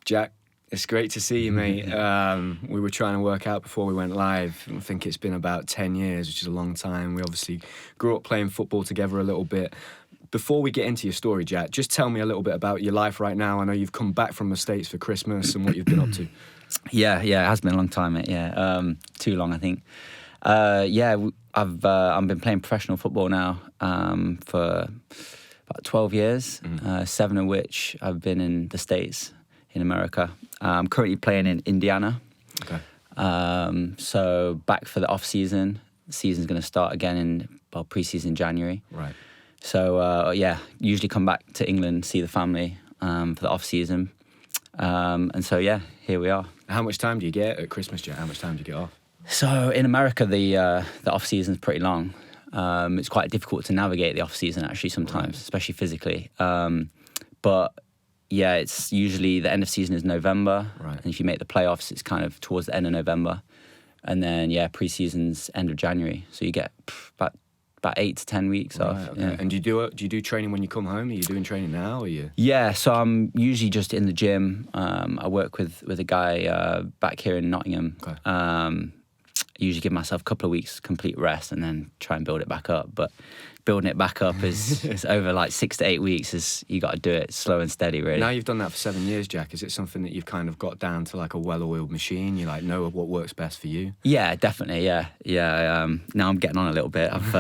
Jack, it's great to see you, mate. We were trying to work out before we went live. I think it's been about 10 years, which is a long time. We obviously grew up playing football together a little bit. Before we get into your story, Jack, just tell me a little bit about your life right now. I know you've come back from the States for Christmas and what you've been up to. Yeah, it has been a long time, mate. Yeah, too long, I think. I've been playing professional football now for about 12 years, 7 of which I've been in the States, in America. I'm currently playing in Indiana. Okay. So back for the off-season. The season's going to start again in pre-season January. Right. So, usually come back to England, see the family for the off-season. And so, here we are. How much time do you get at Christmas, Jack? How much time do you get off? So in America, the off-season is pretty long. It's quite difficult to navigate the off-season, actually, sometimes, especially physically. But it's usually the end of season is November. Right. And if you make the playoffs, it's kind of towards the end of November. And then, pre-season's end of January. So you get about 8 to 10 weeks off. Okay. Yeah. And do you do training when you come home? Are you doing training now? Or you? Yeah, so I'm usually just in the gym. I work with a guy back here in Nottingham. Okay. I usually give myself a couple of weeks complete rest and then try and build it back up. But building it back up is over like 6 to 8 weeks. You got to do it slow and steady, really. Now you've done that for 7 years, Jack. Is it something that you've kind of got down to like a well-oiled machine? You like know what works best for you? Yeah, definitely. Yeah. Now I'm getting on a little bit. I've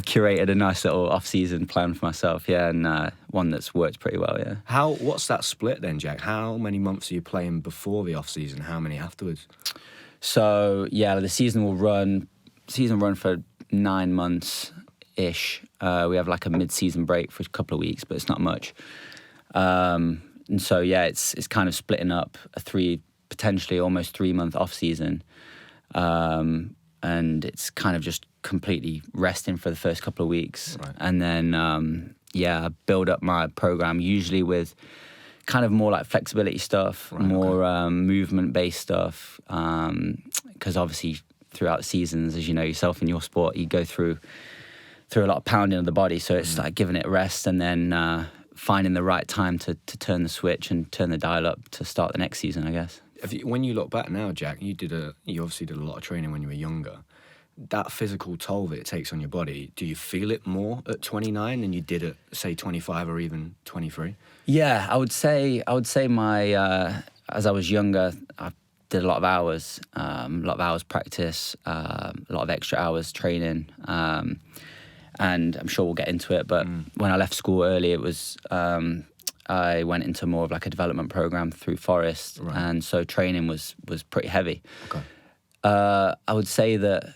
curated a nice little off-season plan for myself. Yeah, and one that's worked pretty well. Yeah. What's that split then, Jack? How many months are you playing before the off-season? How many afterwards? So the season will run for 9 months ish. We have like a mid-season break for a couple of weeks, but it's not much. And so it's kind of splitting up a potentially almost 3 month off season, and it's kind of just completely resting for the first couple of weeks, right. And then I build up my program usually with kind of more like flexibility stuff, right, more movement-based stuff, because obviously throughout the seasons, as you know yourself in your sport, you go through a lot of pounding of the body, so it's like giving it rest and then finding the right time to turn the switch and turn the dial up to start the next season, I guess. When you look back now, Jack, you obviously did a lot of training when you were younger. That physical toll that it takes on your body, do you feel it more at 29 than you did at, say, 25 or even 23? Yeah, I would say my as I was younger, I did a lot of hours practice, a lot of extra hours training, and I'm sure we'll get into it. But when I left school early, it was I went into more of like a development program through Forest, right. And so training was pretty heavy. Okay. I would say that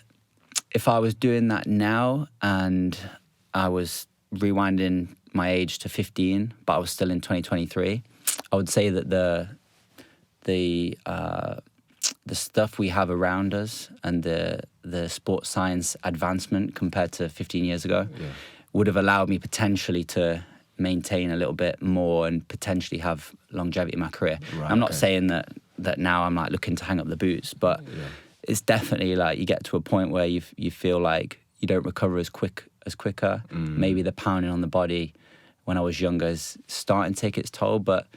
if I was doing that now and I was rewinding my age to 15, but I was still in 2023, I would say that the stuff we have around us and the sports science advancement compared to 15 years ago would have allowed me potentially to maintain a little bit more and potentially have longevity in my career. Right, I'm not saying that now I'm like looking to hang up the boots, but it's definitely like you get to a point where you feel like you don't recover as quicker. Maybe the pounding on the body when I was younger is starting to take its toll, but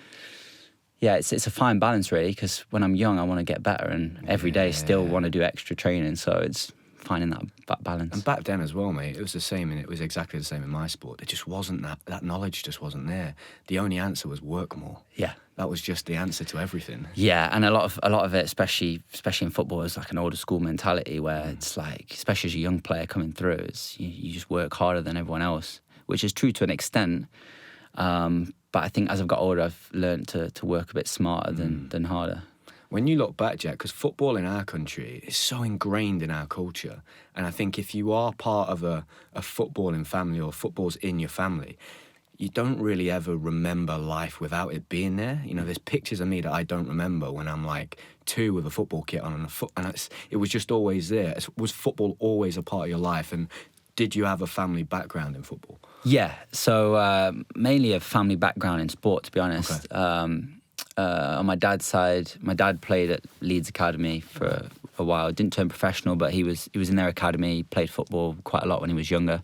it's a fine balance really, because when I'm young I want to get better and every day still want to do extra training, so it's finding that balance. And back then as well, mate, it was the same, and it was exactly the same in my sport. There just wasn't that knowledge just wasn't there. The only answer was work more. Yeah. That was just the answer to everything. Yeah, and a lot of it, especially in football, is like an older school mentality where it's like, especially as a young player coming through, it's you just work harder than everyone else, which is true to an extent. But I think as I've got older, I've learned to work a bit smarter than harder. When you look back, Jack, because football in our country is so ingrained in our culture, and I think if you are part of a footballing family or football's in your family, you don't really ever remember life without it being there. You know, there's pictures of me that I don't remember when I'm like 2 with a football kit on and it was just always there. Was football always a part of your life? And did you have a family background in football? Yeah, so mainly a family background in sport, to be honest. Okay. On my dad's side, my dad played at Leeds Academy for a while. Didn't turn professional, but he was in their academy. He played football quite a lot when he was younger.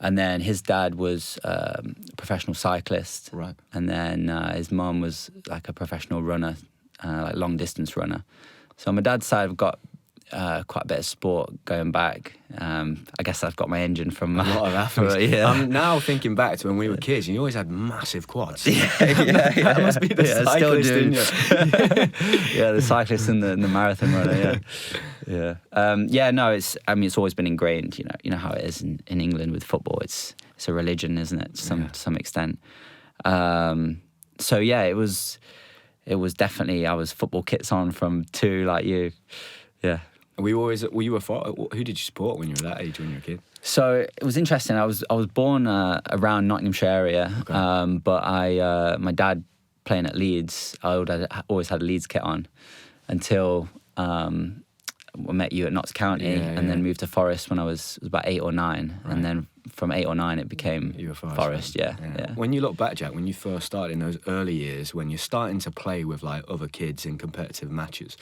And then his dad was a professional cyclist. Right. And then his mum was like a professional runner, like long distance runner. So on my dad's side, I've got quite a bit of sport going back. I guess I've got my engine from A lot of athletes. yeah. I'm now thinking back to when we were kids, and you always had massive quads. That must be the cyclist in you. Yeah, the cyclist and the marathon runner. Yeah. No, it's always been ingrained. You know how it is in England with football. It's a religion, isn't it? To some extent. So yeah, it was definitely, I was football kits on from 2 like you. Yeah. Were you who did you support when you were that age, when you were a kid? So it was interesting. I was born around Nottinghamshire area, Okay. but my dad playing at Leeds, I always had a Leeds kit on until I met you at Notts County, and then moved to Forest when I was about 8 or 9, and then from 8 or 9 it became You were Forest. Yeah. When you look back, Jack, when you first started in those early years, when you're starting to play with like other kids in competitive matches,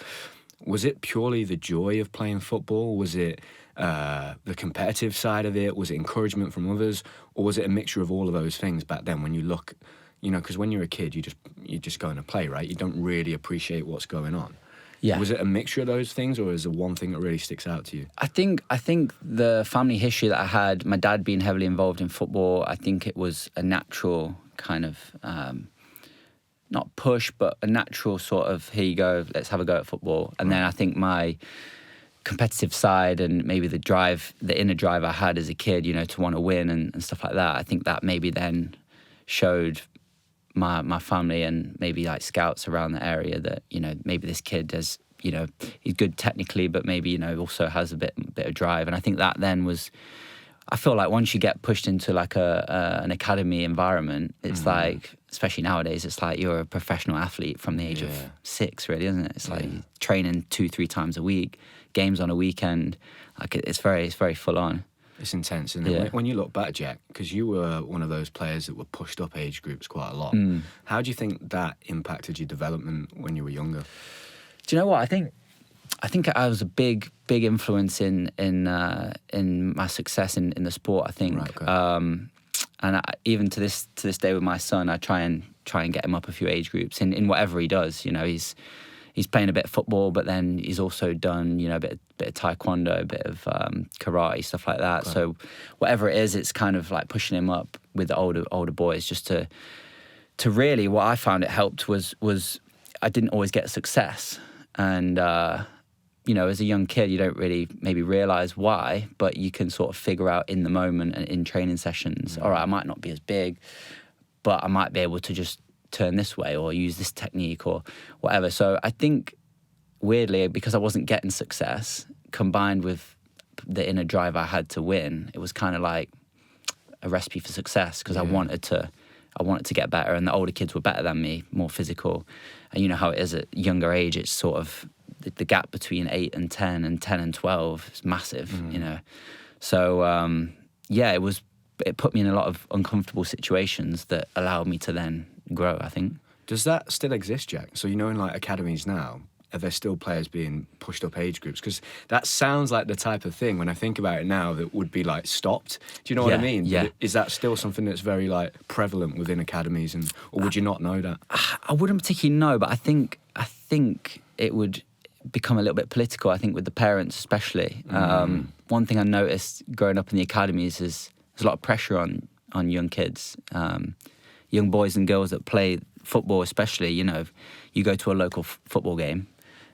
was it purely the joy of playing football? Was it the competitive side of it? Was it encouragement from others? Or was it a mixture of all of those things back then when you look, because when you're a kid, you're just going to play, right? You don't really appreciate what's going on. Yeah. Was it a mixture of those things, or is there one thing that really sticks out to you? I think the family history that I had, my dad being heavily involved in football, I think it was a natural kind of not push, but a natural sort of, here you go, let's have a go at football. And then I think my competitive side and maybe the inner drive I had as a kid, to want to win and stuff like that, I think that maybe then showed my family and maybe like scouts around the area that, maybe this kid has, he's good technically, but maybe, also has a bit of drive. And I think that then was, I feel like once you get pushed into like an academy environment, it's like, especially nowadays, it's like you're a professional athlete from the age of 6, really, isn't it? It's like training 2-3 times a week, games on a weekend. Like it's very full on. It's intense, isn't it? Yeah. When you look back, Jack, because you were one of those players that were pushed up age groups quite a lot. How do you think that impacted your development when you were younger? Do you know what? I think I was a big influence in my success in the sport. I think, Right, okay. and even to this day with my son, I try and get him up a few age groups in whatever he does. He's playing a bit of football, but then he's also done a bit of taekwondo, a bit of karate, stuff like that. Okay. So whatever it is, it's kind of like pushing him up with the older boys, just to really, what I found it helped was I didn't always get success. And, as a young kid, you don't really maybe realise why, but you can sort of figure out in the moment and in training sessions, all right, I might not be as big, but I might be able to just turn this way or use this technique or whatever. So I think, weirdly, because I wasn't getting success, combined with the inner drive I had to win, it was kind of like a recipe for success, because I wanted to get better, and the older kids were better than me, more physical. And you know how it is at younger age, it's sort of the gap between 8 and 10 and 10 and 12 is massive, So, it put me in a lot of uncomfortable situations that allowed me to then grow, I think. Does that still exist, Jack? So, in like academies now, are there still players being pushed up age groups? Because that sounds like the type of thing, when I think about it now, that would be like stopped. Do you know what I mean? Yeah. Is that still something that's very like prevalent within academies, or would you not know that? I wouldn't particularly know, but I think it would become a little bit political, I think, with the parents especially. One thing I noticed growing up in the academies is there's a lot of pressure on young kids, young boys and girls that play football especially. You go to a local football game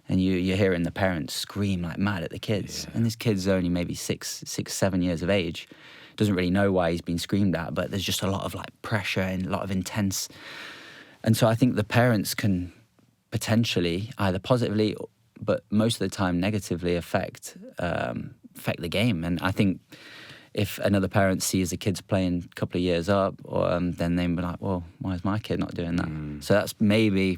and you're hearing the parents scream like mad at the kids. And this kid's only maybe 7 years of age, doesn't really know why he's been screamed at, but there's just a lot of like pressure and a lot of intense. And so I think the parents can potentially either positively, but most of the time negatively affect the game. And I think if another parent sees the kids playing a couple of years up, then they'd be like, well, why is my kid not doing that? So that's maybe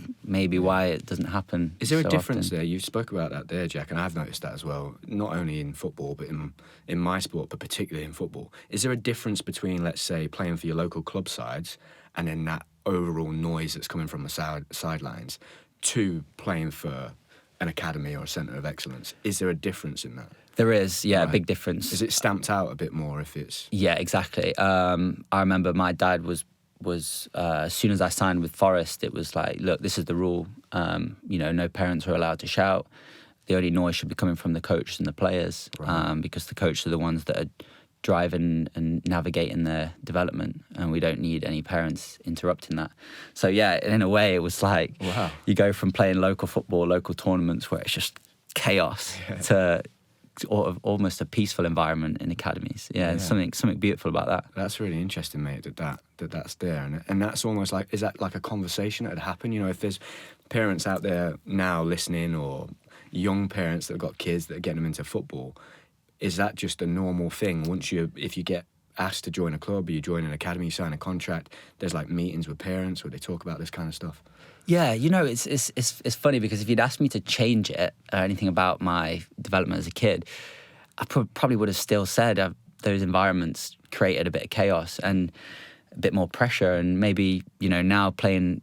why it doesn't happen. Is there so a difference often. there? You spoke about that there, Jack, and I've noticed that as well, not only in football, but in my sport, but particularly in football. Is there a difference between, let's say, playing for your local club sides and then that overall noise that's coming from the sidelines, to playing for an academy or a centre of excellence? Is there a difference in that? There is, yeah, Right. a big difference. Is it stamped out a bit more if it's... Yeah, exactly. I remember my dad was as soon as I signed with Forest, it was like, look, this is the rule. No parents are allowed to shout. The only noise should be coming from the coach and the players, Right. because the coaches are the ones that are driving and navigating their development, and we don't need any parents interrupting that. So yeah, in a way, it was like Wow. you go from playing local football, local tournaments where it's just chaos, to almost a peaceful environment in academies. Yeah, Yeah. something beautiful about that. That's really interesting, mate, that's there. And that's almost like, is that like a conversation that would happen? If there's parents out there now listening, or young parents that have got kids that are getting them into football, is that just a normal thing? If you get asked to join a club, or you join an academy, you sign a contract, there's like meetings with parents where they talk about this kind of stuff? Yeah, it's funny, because if you'd asked me to change it or anything about my development as a kid, I probably would have still said those environments created a bit of chaos and a bit more pressure. And maybe, now playing,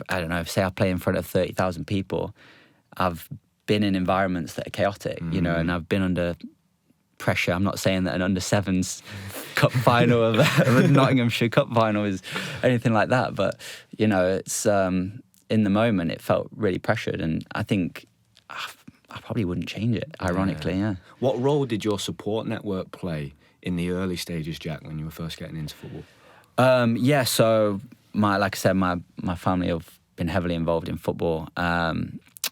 I don't know, say I play in front of 30,000 people, I've been in environments that are chaotic, and I've been under pressure. I'm not saying that an under-7s cup final of a Nottinghamshire Cup final is anything like that, but it's in the moment it felt really pressured, and I think I probably wouldn't change it, ironically. Yeah. What role did your support network play in the early stages, Jack, when you were first getting into football? So like I said, my family have been heavily involved in football.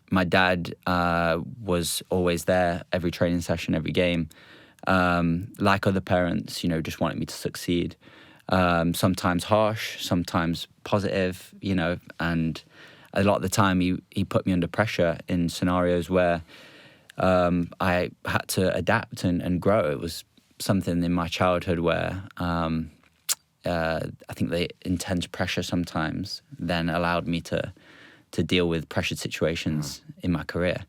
My dad was always there every training session, every game. Like other parents, just wanted me to succeed. Sometimes harsh, sometimes positive, and a lot of the time he put me under pressure in scenarios where I had to adapt and grow. It was something in my childhood where I think the intense pressure sometimes then allowed me to deal with pressured situations in my career.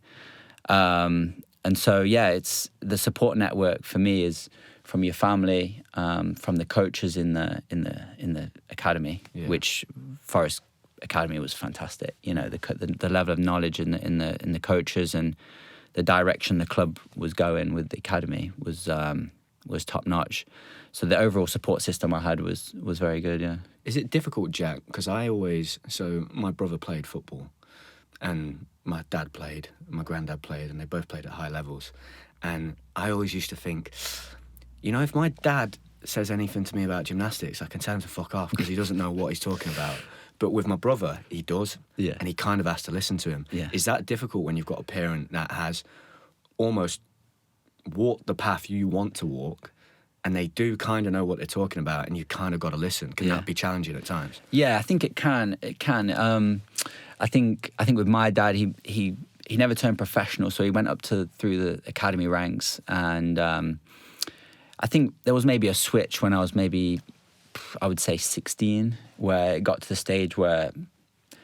And so, yeah, it's the support network for me is from your family, from the coaches in the academy, which Forest Academy was fantastic. The level of knowledge in the coaches and the direction the club was going with the academy was top notch. So the overall support system I had was very good. Yeah. Is it difficult, Jack? Because my brother played football, and my dad played, my granddad played, and they both played at high levels. And I always used to think, if my dad says anything to me about gymnastics, I can tell him to fuck off because he doesn't know what he's talking about. But with my brother, he does, and he kind of has to listen to him. Yeah. Is that difficult when you've got a parent that has almost walked the path you want to walk, and they do kind of know what they're talking about, and you kind of got to listen? Can that be challenging at times? Yeah, I think it can. It can. I think with my dad, he never turned professional, so he went up through the academy ranks, and I think there was maybe a switch when I was maybe, I would say 16, where it got to the stage where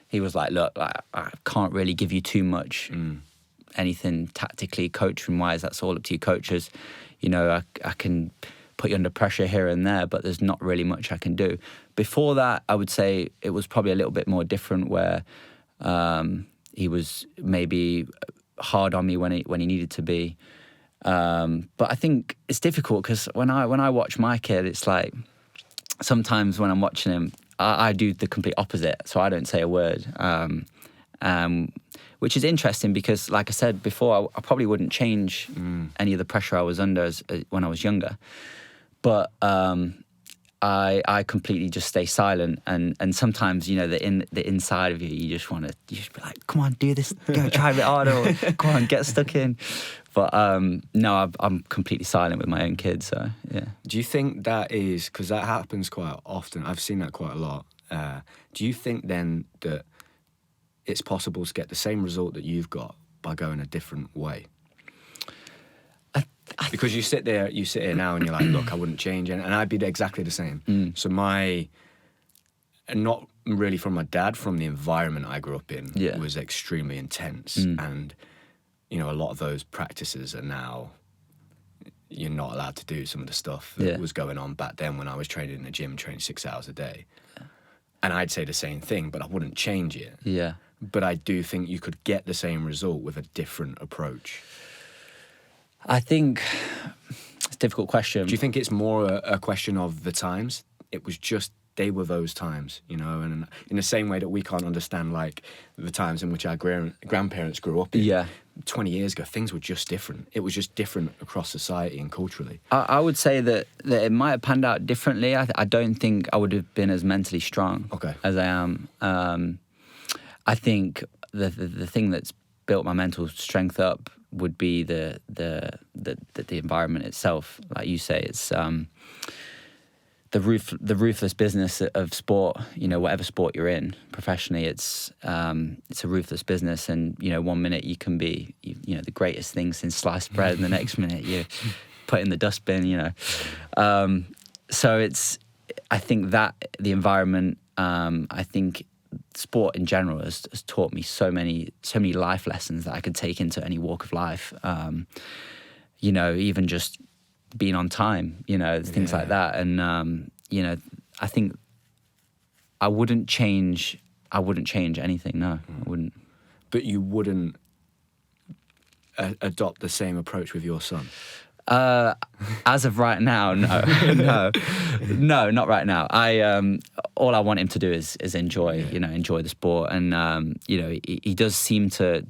he was like, look, I can't really give you too much anything tactically, coaching-wise. That's all up to your coaches. I can put you under pressure here and there, but there's not really much I can do. Before that, I would say it was probably a little bit more different, where he was maybe hard on me when he needed to be. But I think it's difficult because when I watch my kid, it's like sometimes when I'm watching him, I do the complete opposite. So I don't say a word, which is interesting because, like I said before, I probably wouldn't change any of the pressure I was under when I was younger. But I completely just stay silent, and sometimes the inside of you just want to be like, come on, do this, go try a bit harder, or come on, get stuck in. But no, I'm completely silent with my own kids. So yeah. Do you think that is because that happens quite often? I've seen that quite a lot. Do you think then that it's possible to get the same result that you've got by going a different way? Because you sit here now and you're like, look, I wouldn't change it, and I'd be exactly the same. So not really from my dad, from the environment I grew up in, was extremely intense, and a lot of those practices are now, you're not allowed to do some of the stuff that was going on back then when I was training in the gym, training 6 hours a day. And I'd say the same thing, but I wouldn't change it. Yeah. But I do think you could get the same result with a different approach. I think it's a difficult question. Do you think it's more a question of the times? It was just, they were those times, you know, and in the same way that we can't understand, like, the times in which our grandparents grew up in. Yeah. 20 years ago, things were just different. It was just different across society and culturally. I would say that it might have panned out differently. I don't think I would have been as mentally strong as I am. I think the thing that's built my mental strength up would be the environment itself. Like you say, it's the ruthless business of sport. You know, whatever sport you're in professionally, it's a ruthless business. And you know, 1 minute you can be you know the greatest thing since sliced bread, and the next minute you put in the dustbin. You know, so I think that the environment. I think sport in general has taught me so many life lessons that I could take into any walk of life. You know, even just being on time, you know, things like that. And, you know, I think I wouldn't change anything. No, I wouldn't. But you wouldn't adopt the same approach with your son? As of right now, no, no, not right now. All I want him to do is enjoy the sport. And, you know, he does seem to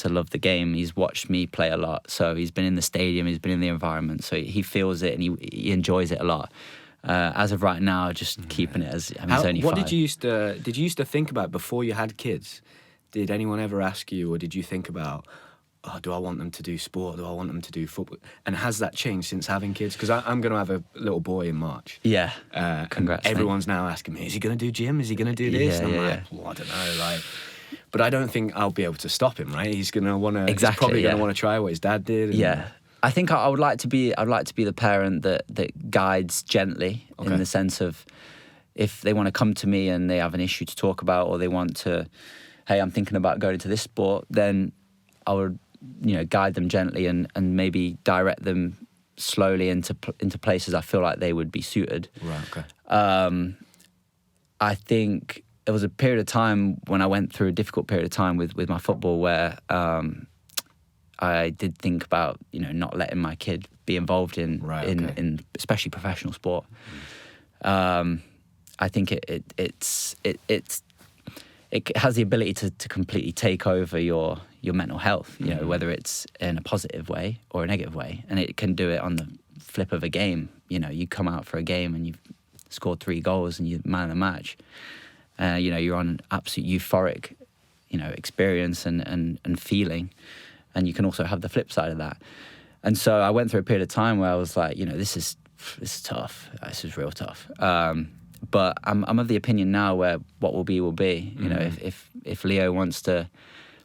love the game. He's watched me play a lot, so he's been in the stadium, he's been in the environment, so he feels it and he enjoys it a lot. As of right now, just keeping it as he's only 5. What did you used to think about before you had kids? Did anyone ever ask you, or did you think about, oh, do I want them to do sport? Do I want them to do football? And has that changed since having kids? Because I'm going to have a little boy in March. Yeah. Congrats. Everyone's now asking me, is he going to do gym? Is he going to do this? Yeah, and I'm like, well, I don't know, like. But I don't think I'll be able to stop him, right? He's going to want to. Exactly, he's probably going to want to try what his dad did. Yeah, I think I would like to be. I'd like to be the parent that guides gently, in the sense of, if they want to come to me and they have an issue to talk about, or they want to, hey, I'm thinking about going to this sport, then I would, you know, guide them gently and maybe direct them slowly into places I feel like they would be suited. Right. Okay. I think there was a period of time when I went through a difficult period of time with my football where I did think about, you know, not letting my kid be involved in especially professional sport. I think it has the ability to completely take over your mental health, you know, whether it's in a positive way or a negative way, and it can do it on the flip of a game. You know, you come out for a game and you've scored 3 goals and you're man of the match. You know, you're on an absolute euphoric, you know, experience and feeling. And you can also have the flip side of that. And so I went through a period of time where I was like, you know, this is tough. This is real tough. But I'm of the opinion now where what will be will be. You know, if Leo wants to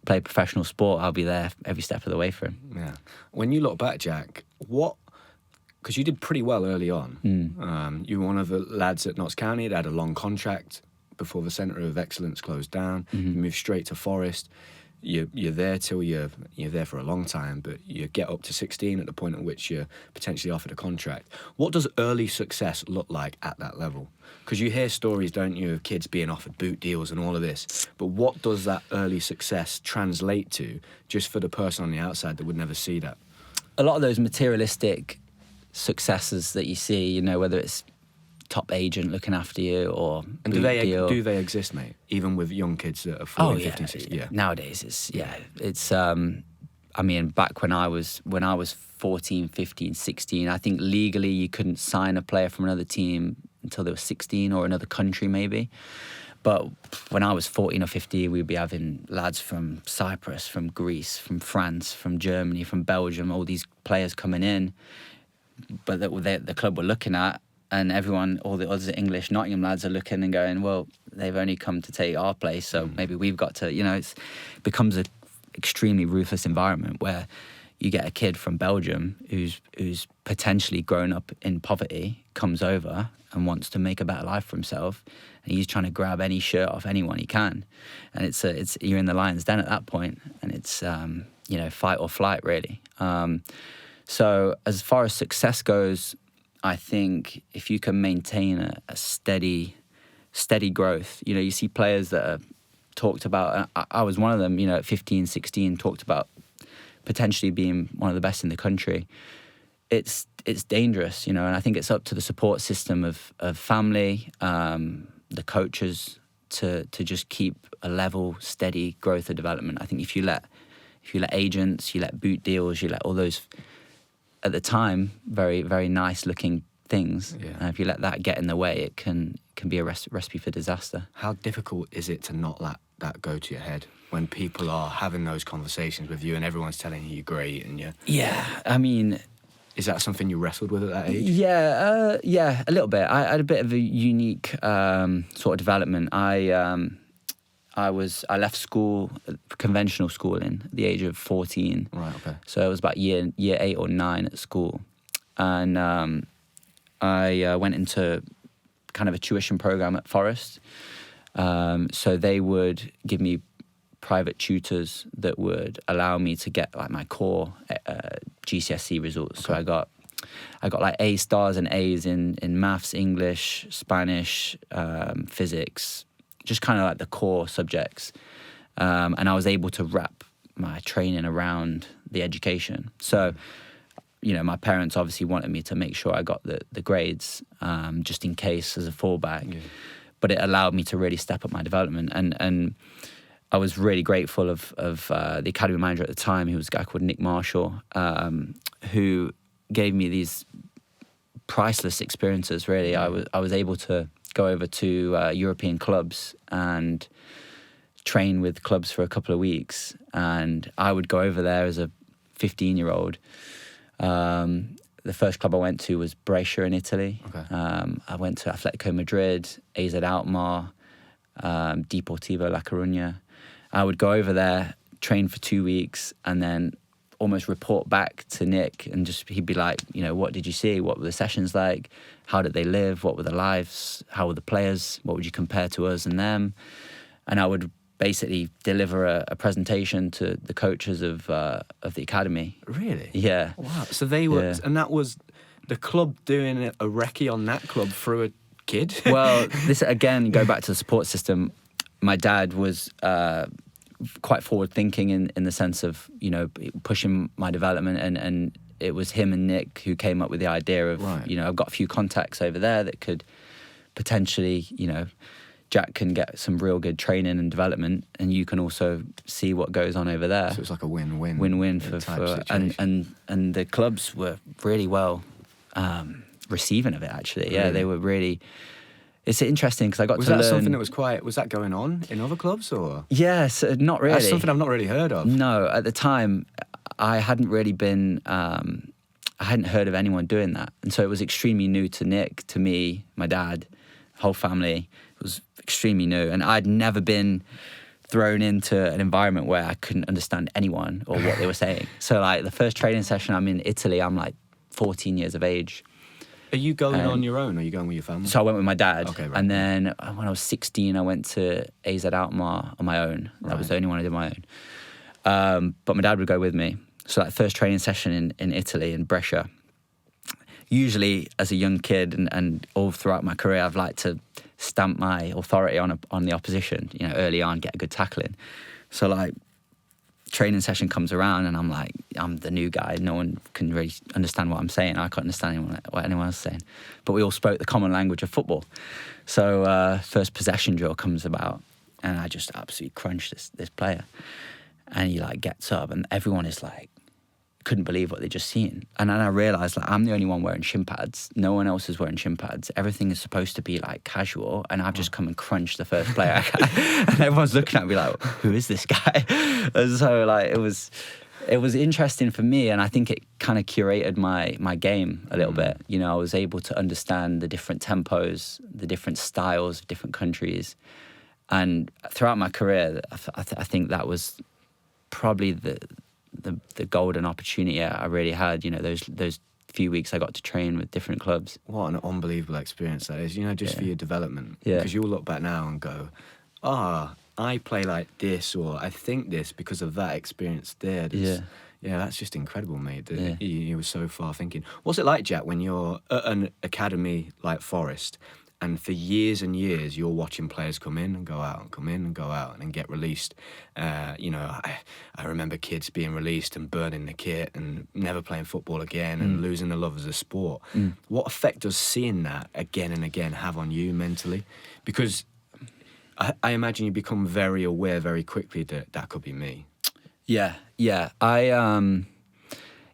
play professional sport, I'll be there every step of the way for him. Yeah. When you look back, Jack, because you did pretty well early on. You were one of the lads at Notts County that had a long contract before the Centre of Excellence closed down. You moved straight to Forest. You're there till you're there for a long time, but you get up to 16 at the point at which you're potentially offered a contract. What does early success look like at that level? Because you hear stories, don't you, of kids being offered boot deals and all of this. But what does that early success translate to, just for the person on the outside that would never see that? A lot of those materialistic successes that you see, you know, whether it's top agent looking after you or and do they exist, mate, even with young kids that are 14, 15, 16? Yeah. Nowadays it's I mean, back when I was 14, 15, 16, I think legally you couldn't sign a player from another team until they were 16 or another country maybe. But when I was 14 or 15, we'd be having lads from Cyprus, from Greece, from France, from Germany, from Belgium, all these players coming in, but the club were looking at. And everyone, all the other English Nottingham lads are looking and going, well, they've only come to take our place, so maybe we've got to, you know, it becomes an extremely ruthless environment where you get a kid from Belgium who's potentially grown up in poverty, comes over and wants to make a better life for himself, and he's trying to grab any shirt off anyone he can, and it's you're in the lion's den at that point, and it's you know, fight or flight really. So as far as success goes, I think if you can maintain a steady growth, you know, you see players that are talked about, I was one of them, you know, at 15, 16, talked about potentially being one of the best in the country. It's dangerous, you know, and I think it's up to the support system of family, the coaches to just keep a level, steady growth of development. I think if you let agents, you let boot deals, you let all those, at the time, very, very nice looking things, and if you let that get in the way, it can be a recipe for disaster. How difficult is it to not let that go to your head when people are having those conversations with you and everyone's telling you you're great and Yeah, I mean, is that something you wrestled with at that age? Yeah, a little bit. I had a bit of a unique sort of development. I left school, conventional schooling, at the age of 14. Right. Okay. So it was about year 8 or 9 at school, and I went into kind of a tuition program at Forest. So they would give me private tutors that would allow me to get like my core GCSE results. Okay. So I got like A stars and A's in maths, English, Spanish, physics, just kind of like the core subjects. And I was able to wrap my training around the education. So, you know, my parents obviously wanted me to make sure I got the grades, just in case as a fallback. Yeah. But it allowed me to really step up my development. And I was really grateful of the academy manager at the time, who was a guy called Nick Marshall, who gave me these priceless experiences, really. I was able to go over to European clubs and train with clubs for a couple of weeks. And I would go over there as a 15-year-old. The first club I went to was Brescia in Italy. Okay. I went to Atletico Madrid, AZ Alkmaar, Deportivo La Coruña. I would go over there, train for 2 weeks, and then almost report back to Nick, and he'd be like, you know, what did you see? What were the sessions like? How did they live? What were their lives? How were the players? What would you compare to us and them? And I would basically deliver a presentation to the coaches of the academy. Really? Yeah. Wow. So they were, and that was the club doing a recce on that club through a kid? Well, this again, go back to the support system. My dad was quite forward thinking in the sense of, you know, pushing my development, and it was him and Nick who came up with the idea of, right, you know, I've got a few contacts over there that could potentially, you know, Jack can get some real good training and development, and you can also see what goes on over there. So it's like a win-win. Win-win for and the clubs were really well receiving of it, actually. Yeah, they were really. It's interesting because I got to learn. Was that something that was that going on in other clubs, or? Yes, not really. That's something I've not really heard of. No, at the time, I hadn't really been. I hadn't heard of anyone doing that, and so it was extremely new to Nick, to me, my dad, whole family. It was extremely new, and I'd never been thrown into an environment where I couldn't understand anyone or what they were saying. So, like, the first training session I'm in Italy, I'm like 14 years of age. Are you going on your own, or are you going with your family? So I went with my dad. Okay, right. And then when I was 16, I went to AZ Alkmaar on my own. That was the only one I did on my own. But my dad would go with me. So that first training session in Italy, in Brescia, usually as a young kid and all throughout my career, I've liked to stamp my authority on the opposition, you know, early on, get a good tackle in. So, like, training session comes around and I'm like, I'm the new guy. No one can really understand what I'm saying. I couldn't understand what anyone else was saying. But we all spoke the common language of football. So first possession drill comes about and I just absolutely crunch this player. And he, like, gets up and everyone is like, couldn't believe what they'd just seen. And then I realised, like, I'm the only one wearing shin pads. No one else is wearing shin pads. Everything is supposed to be, like, casual, and I've just come and crunched the first player. And everyone's looking at me like, who is this guy? And so, like, it was interesting for me, and I think it kind of curated my game a little bit. You know, I was able to understand the different tempos, the different styles of different countries. And throughout my career, I think that was probably the golden opportunity I really had, you know, those few weeks I got to train with different clubs. What an unbelievable experience that is, you know, just for your development. Yeah. Because you'll look back now and go, I play like this, or I think this because of that experience there. Yeah, that's just incredible, mate. You were so far thinking. What's it like, Jack, when you're at an academy like Forest And for years and years, you're watching players come in and go out and come in and go out and get released. I remember kids being released and burning the kit and never playing football again and losing the love as a sport. What effect does seeing that again and again have on you mentally? Because I imagine you become very aware very quickly that that could be me. Yeah.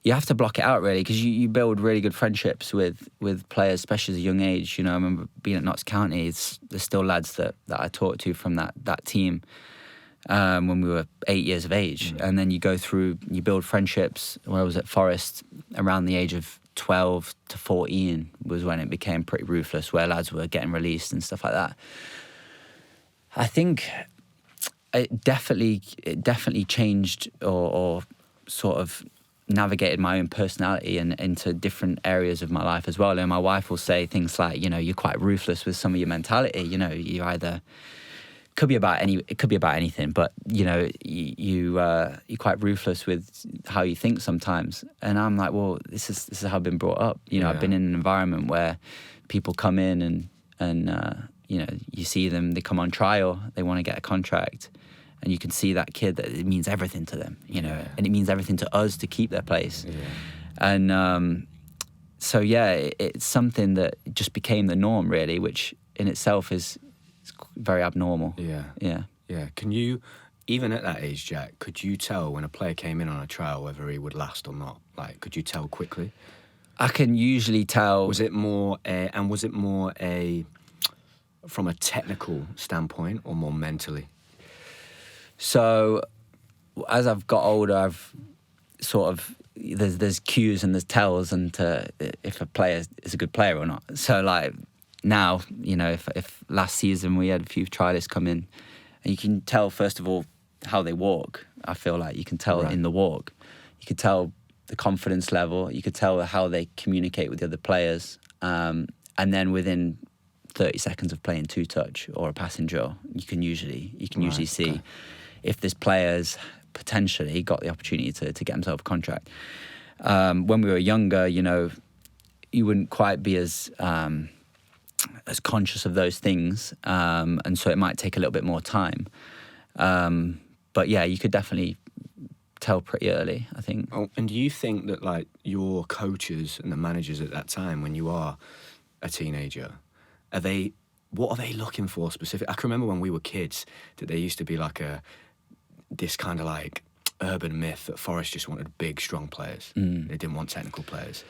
You have to block it out, really, because you build really good friendships with players, especially at a young age. I remember being at Notts County. There's still lads that I talked to from that team when we were 8 years of age. And then you go through, you build friendships. When I was at Forest, around the age of 12 to 14 was when it became pretty ruthless, where lads were getting released and stuff like that. I think it definitely changed or sort of navigated my own personality and into different areas of my life as well. And my wife will say things like, you're quite ruthless with some of your mentality. You either it could be about anything, but you're quite ruthless with how you think sometimes. And I'm like, well, this is how I've been brought up. I've been in an environment where people come in and you see them, they come on trial, they want to get a contract. And you can see that kid that it means everything to them, and it means everything to us to keep their place. Yeah. And it's something that just became the norm, really, which in itself is very abnormal. Yeah. Can you, even at that age, Jack, could you tell when a player came in on a trial whether he would last or not? Like, could you tell quickly? I can usually tell. Was it more from a technical standpoint or more mentally? So, as I've got older, I've sort of there's cues and there's tells, and if a player is a good player or not. So, like now, if last season we had a few trialists come in, and you can tell first of all how they walk. I feel like you can tell in the walk, you could tell the confidence level, you could tell how they communicate with the other players, and then within 30 seconds of playing two touch or a passing drill, you can usually see if this player's potentially got the opportunity to get himself a contract. When we were younger, you wouldn't quite be as conscious of those things, and so it might take a little bit more time. But yeah, you could definitely tell pretty early, I think. Oh, and do you think that like your coaches and the managers at that time, when you are a teenager, what are they looking for specifically? I can remember when we were kids that there used to be like this kind of like urban myth that Forest just wanted big, strong players. They didn't want technical players.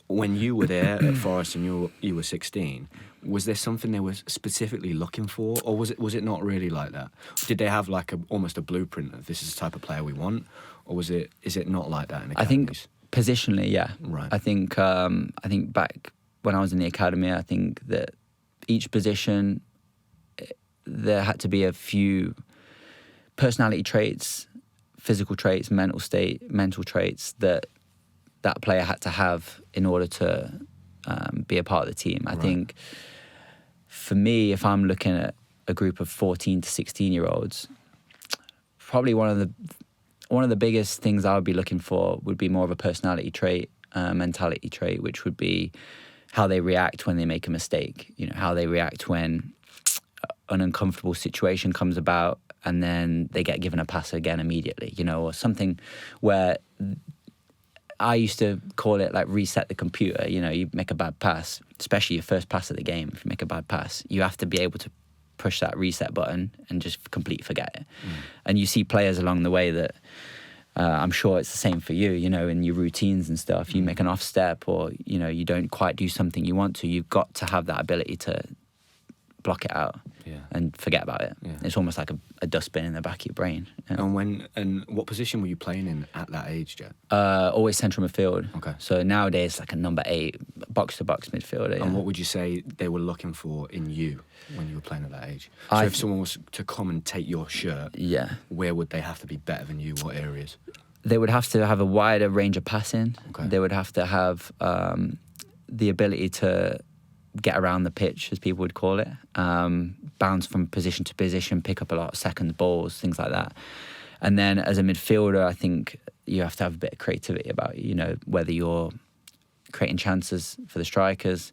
When you were there at Forest and you were 16, was there something they were specifically looking for, or was it not really like that? Did they have like almost a blueprint of this is the type of player we want, or is it not like that in academies? I think positionally, yeah. Right. I think back when I was in the academy, I think that each position there had to be a few personality traits, physical traits, mental traits that player had to have in order to be a part of the team. I think for me, if I'm looking at a group of 14 to 16-year-olds, probably one of the biggest things I would be looking for would be more of a personality trait, mentality trait, which would be how they react when they make a mistake. How they react when an uncomfortable situation comes about and then they get given a pass again immediately, or something where I used to call it like reset the computer. You make a bad pass, especially your first pass of the game. If you make a bad pass, you have to be able to push that reset button and just completely forget it. And you see players along the way that I'm sure it's the same for you, in your routines and stuff. You make an off step or, you don't quite do something you want to. You've got to have that ability to block it out and forget about it. Yeah. It's almost like a dustbin in the back of your brain. And what position were you playing in at that age, Jet? Always central midfield. Okay. So nowadays, like a number 8, box-to-box midfielder. And what would you say they were looking for in you when you were playing at that age? So if someone was to come and take your shirt, where would they have to be better than you? What areas? They would have to have a wider range of passing. Okay. They would have to have the ability to get around the pitch, as people would call it, bounce from position to position, pick up a lot of second balls, things like that. And then as a midfielder, I think you have to have a bit of creativity about you, whether you're creating chances for the strikers,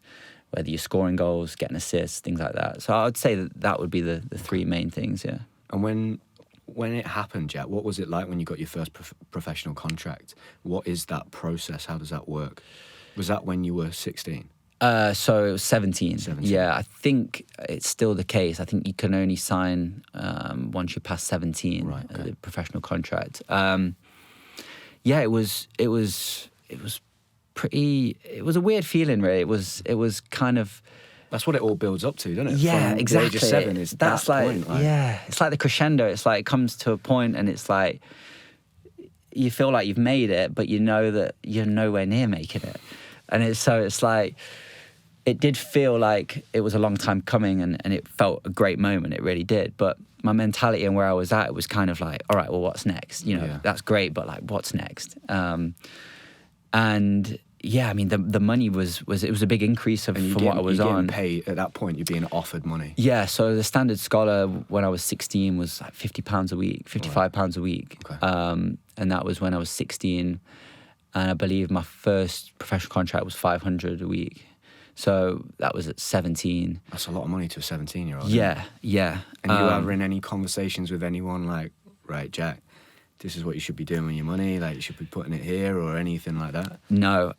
whether you're scoring goals, getting assists, things like that. So I would say that would be the three main things, yeah. And when it happened, Jack, what was it like when you got your first professional contract? What is that process? How does that work? Was that when you were 16? So it was 17. 17. Yeah, I think it's still the case. I think you can only sign once you pass 17, Right, okay. the professional contract. Yeah, it was pretty. It was a weird feeling, really. It was kind of. That's what it all builds up to, doesn't it? Yeah, From exactly. The age of 7 is that's that like, point, like, yeah, it's like the crescendo. It's like it comes to a point, and it's like you feel like you've made it, but you know that you're nowhere near making it, and it's like it did feel like it was a long time coming, and it felt a great moment. It really did, but my mentality and where I was at, it was kind of like, all right, well, what's next? You know, Yeah. that's great, but like, what's next? And yeah, I mean, the money was it was a big increase from what I was on. Paid at that point. You're being offered money. Yeah, so the standard scholar when I was 16 was like £50 a week, £55 a week. Okay. And that was when I was 16. And I believe my first professional contract was 500 a week. So that was at 17. That's a lot of money to a 17-year-old. Yeah, yeah. And you ever in any conversations with anyone like, right, Jack, this is what you should be doing with your money, like you should be putting it here or anything like that? No,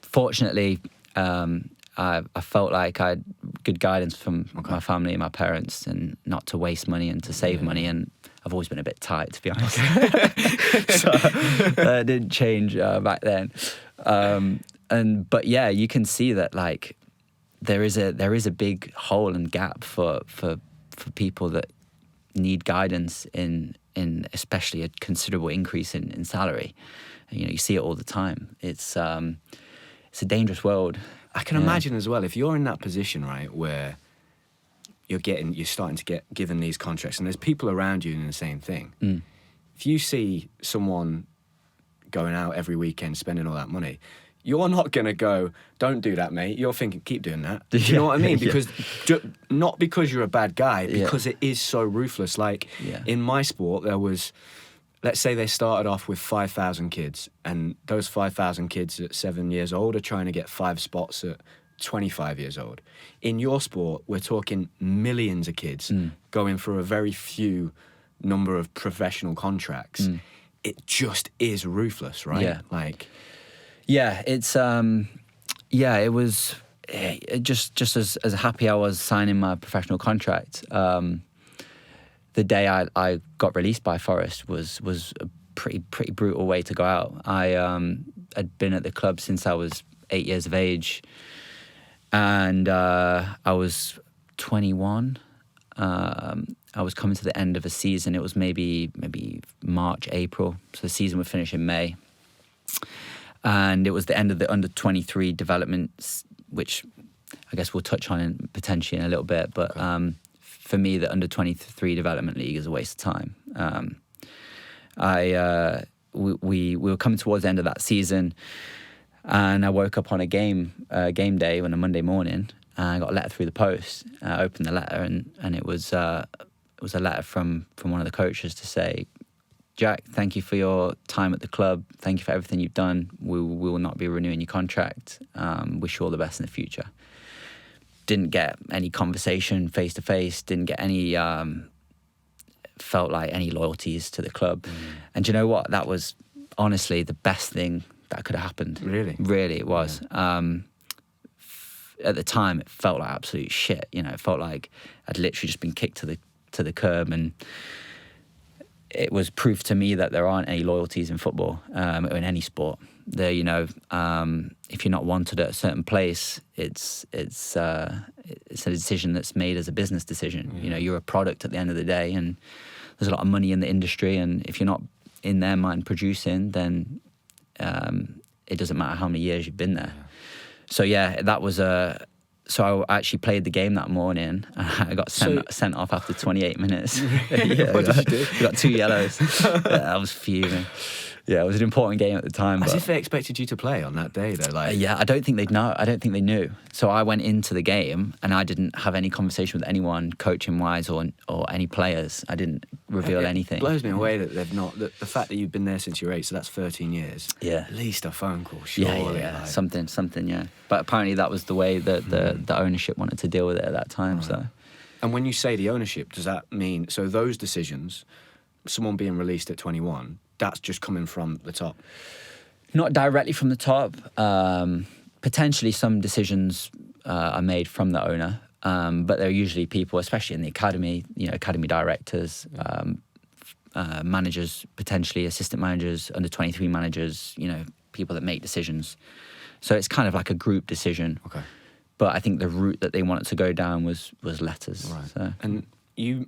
fortunately, I felt like I had good guidance from my family and my parents, and not to waste money and to save money. And I've always been a bit tight, to be honest. So that didn't change back then. But yeah, you can see that like there is a big hole and gap for people that need guidance in especially a considerable increase in salary. You know, you see it all the time. It's a dangerous world. I can imagine as well, if you're in that position, right, where you're starting to get given these contracts, and there's people around you doing the same thing. If you see someone going out every weekend spending all that money, you're not going to go, don't do that, mate. You're thinking, keep doing that. Do you know what I mean? Because not because you're a bad guy, because it is so ruthless. Like in my sport, there was, let's say they started off with 5,000 kids, and those 5,000 kids at 7 years old are trying to get 5 spots at 25 years old. In your sport, we're talking millions of kids going for a very few number of professional contracts. It just is ruthless, right? Yeah. Like... Yeah, it's it was just as happy I was signing my professional contract. The day I got released by Forest was a pretty brutal way to go out. I had been at the club since I was 8 years of age, and I was 21. I was coming to the end of a season. It was maybe March, April. So the season would finish in May. And it was the end of the under-23 developments, which I guess we'll touch on potentially in a little bit. But for me, the under-23 development league is a waste of time. We were coming towards the end of that season, and I woke up on a game day on a Monday morning, and I got a letter through the post. I opened the letter, and it was a letter from one of the coaches to say, Jack, thank you for your time at the club. Thank you for everything you've done. We will not be renewing your contract. Wish you all the best in the future. Didn't get any conversation face to face. Didn't get any, felt like any loyalties to the club. And do you know what? That was honestly the best thing that could have happened. Really? Really, it was. Yeah. At the time, it felt like absolute shit. You know, it felt like I'd literally just been kicked to the curb, and it was proof to me that there aren't any loyalties in football or in any sport. There, you know, if you're not wanted at a certain place, it's a decision that's made as a business decision. You know, you're a product at the end of the day, and there's a lot of money in the industry. And if you're not in their mind producing, then it doesn't matter how many years you've been there. So yeah, that was So I actually played the game that morning. I got sent off after 28 minutes. What did you do? I got 2 yellows. I was fuming. Yeah, it was an important game at the time. As but, if they expected you to play on that day, though. Like, yeah, I don't think they'd know. I don't think they knew. So I went into the game and I didn't have any conversation with anyone, coaching wise or any players. I didn't reveal anything. It blows me away that they've not. The fact that you've been there since you're 8, so that's 13 years. Yeah. At least a phone call, surely. Yeah. Like. Something. Yeah. But apparently that was the way that the ownership wanted to deal with it at that time. Right. So. And when you say the ownership, does that mean so those decisions, someone being released at 21? That's just coming from the top? Not directly from the top. Potentially some decisions are made from the owner, but they're usually people, especially in the academy, academy directors, managers, potentially assistant managers, under 23 managers, people that make decisions. So it's kind of like a group decision. Okay. But I think the route that they wanted to go down was letters. Right. So. And you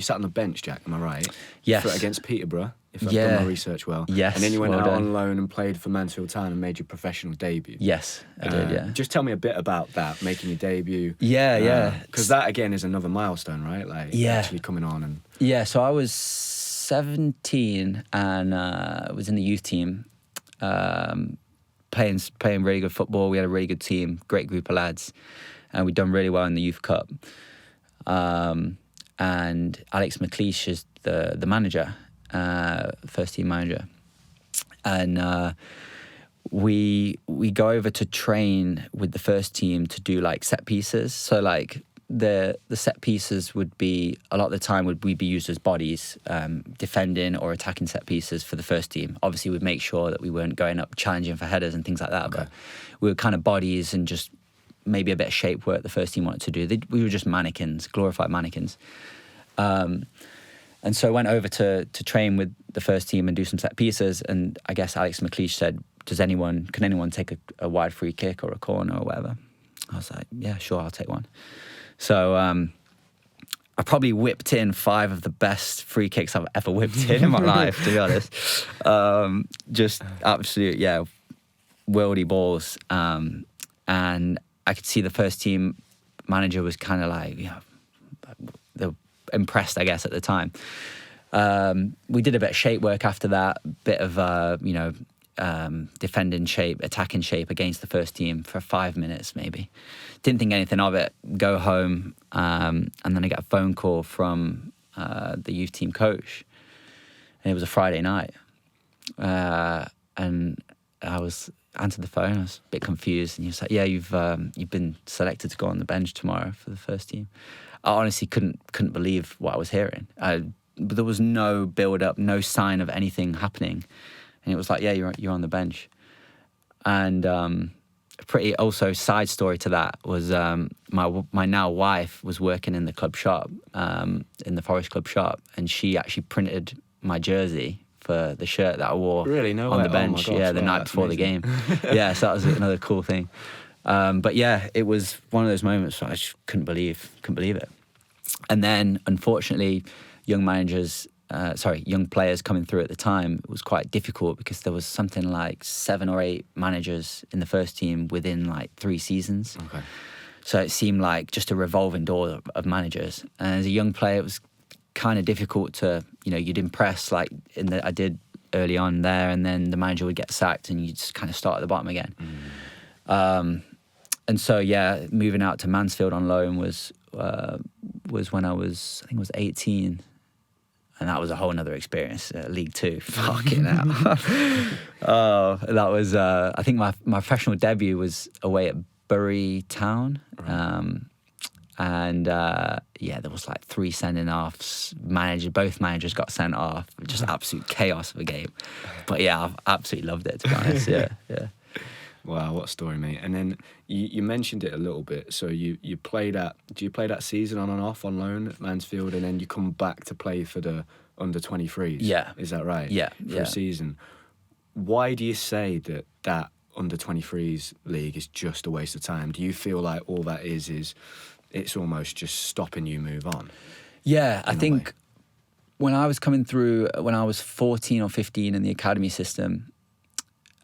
sat on the bench, Jack, am I right? Yes. Against Peterborough, if I've done my research well. Yes. And then you went well out done. on loan and played for Mansfield Town and made your professional debut. Yes, I did, yeah. Just tell me a bit about that, making your debut. Yeah. Because that, again, is another milestone, right? Like, actually coming on and... Yeah, so I was 17 and was in the youth team, playing really good football. We had a really good team, great group of lads, and we'd done really well in the Youth Cup. And Alex McLeish is the manager, first team manager, and we go over to train with the first team to do like set pieces. So like the set pieces would be a lot of the time would be used as bodies, defending or attacking set pieces for the first team. Obviously, we'd make sure that we weren't going up challenging for headers and things like that. Okay. But we were kind of bodies and just maybe a bit of shape work the first team wanted to do. We were just mannequins, glorified mannequins. And so I went over to train with the first team and do some set pieces. And I guess Alex McLeish said, can anyone take a wide free kick or a corner or whatever? I was like, yeah, sure, I'll take one. So I probably whipped in 5 of the best free kicks I've ever whipped in my life, to be honest. Just absolute, worldy balls. And I could see the first team manager was kind of like, they were impressed, I guess, at the time. We did a bit of shape work after that, bit of, defending shape, attacking shape against the first team for 5 minutes maybe. Didn't think anything of it, go home, and then I get a phone call from the youth team coach. And it was a Friday night. And I answered the phone, I was a bit confused, and he was like, yeah, you've been selected to go on the bench tomorrow for the first team. I honestly couldn't believe what I was hearing. But there was no build-up, no sign of anything happening. And it was like, yeah, you're on the bench. And pretty also side story to that was my now wife was working in the club shop, in the Forest Club shop, and she actually printed my jersey for the shirt that I wore on the bench. Oh my gosh, the night before amazing. The game. Yeah, so that was another cool thing. But yeah, it was one of those moments where I just couldn't believe it. And then, unfortunately, young players coming through at the time, it was quite difficult because there was something like 7 or 8 managers in the first team within like 3 seasons. Okay. So it seemed like just a revolving door of managers. And as a young player, it was kind of difficult to, you'd impress like I did early on there, and then the manager would get sacked and you just kind of start at the bottom again. And so, yeah, moving out to Mansfield on loan was when I think it was 18. And that was a whole other experience, League Two. Fucking hell. Oh, that was, I think my professional debut was away at Bury Town. Right. There was like 3 sending offs. Both managers got sent off. Just absolute chaos of a game. But yeah, I've absolutely loved it, to be honest. Yeah. Wow, what a story, mate. And then you mentioned it a little bit. So you play that season on and off on loan at Mansfield, and then you come back to play for the under-23s? Yeah. Is that right? Yeah. For a season. Why do you say that under-23s league is just a waste of time? Do you feel like all that is it's almost just stopping you move on? Yeah, I think when I was coming through, when I was 14 or 15 in the academy system,